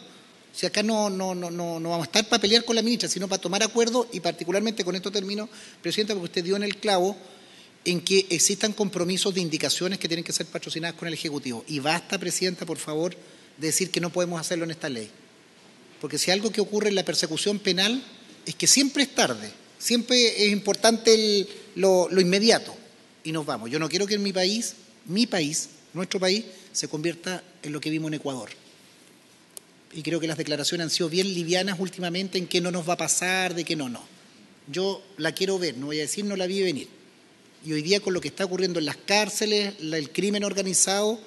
Si acá no vamos a estar para pelear con la ministra, sino para tomar acuerdos, y particularmente con esto termino, Presidenta, porque usted dio en el clavo, en que existan compromisos de indicaciones que tienen que ser patrocinadas con el Ejecutivo. Y basta, Presidenta, por favor, de decir que no podemos hacerlo en esta ley. Porque si algo que ocurre en la persecución penal es que siempre es tarde, siempre es importante lo inmediato y nos vamos. Yo no quiero que en mi país, nuestro país, se convierta en lo que vimos en Ecuador. Y creo que las declaraciones han sido bien livianas últimamente en que no nos va a pasar, de que no. Yo la quiero ver, no voy a decir no la vi venir. Y hoy día con lo que está ocurriendo en las cárceles, el crimen organizado,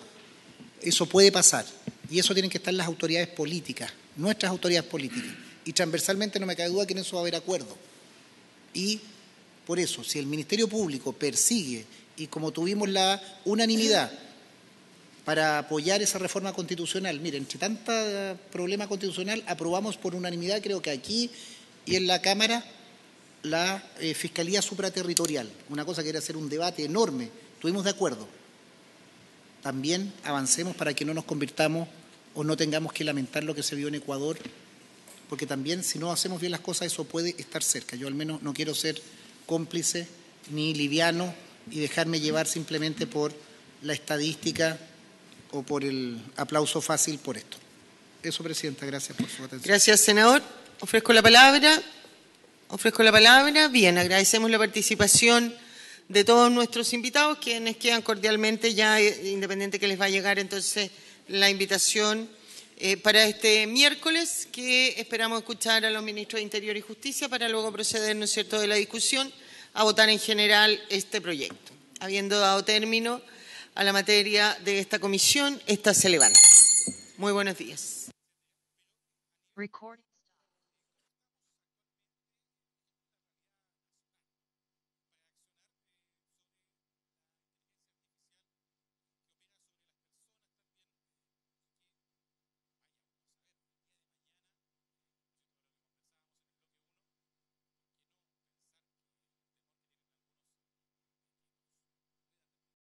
eso puede pasar. Y eso tienen que estar las autoridades políticas, nuestras autoridades políticas. Y transversalmente no me cabe duda que en eso va a haber acuerdo. Y por eso, si el Ministerio Público persigue, y como tuvimos la unanimidad para apoyar esa reforma constitucional, miren, entre tanta problema constitucional, aprobamos por unanimidad, creo que aquí y en la Cámara, la Fiscalía Supraterritorial, una cosa que era hacer un debate enorme, estuvimos de acuerdo. También avancemos para que no nos convirtamos o no tengamos que lamentar lo que se vio en Ecuador, porque también si no hacemos bien las cosas eso puede estar cerca. Yo al menos no quiero ser cómplice ni liviano y dejarme llevar simplemente por la estadística o por el aplauso fácil por esto. Eso, Presidenta, gracias por su atención. Gracias, senador. Ofrezco la palabra. Bien, agradecemos la participación de todos nuestros invitados, quienes quedan cordialmente ya, independiente que les va a llegar entonces la invitación para este miércoles, que esperamos escuchar a los ministros de Interior y Justicia para luego proceder, ¿no es cierto?, de la discusión a votar en general este proyecto. Habiendo dado término a la materia de esta comisión, esta se levanta. Muy buenos días.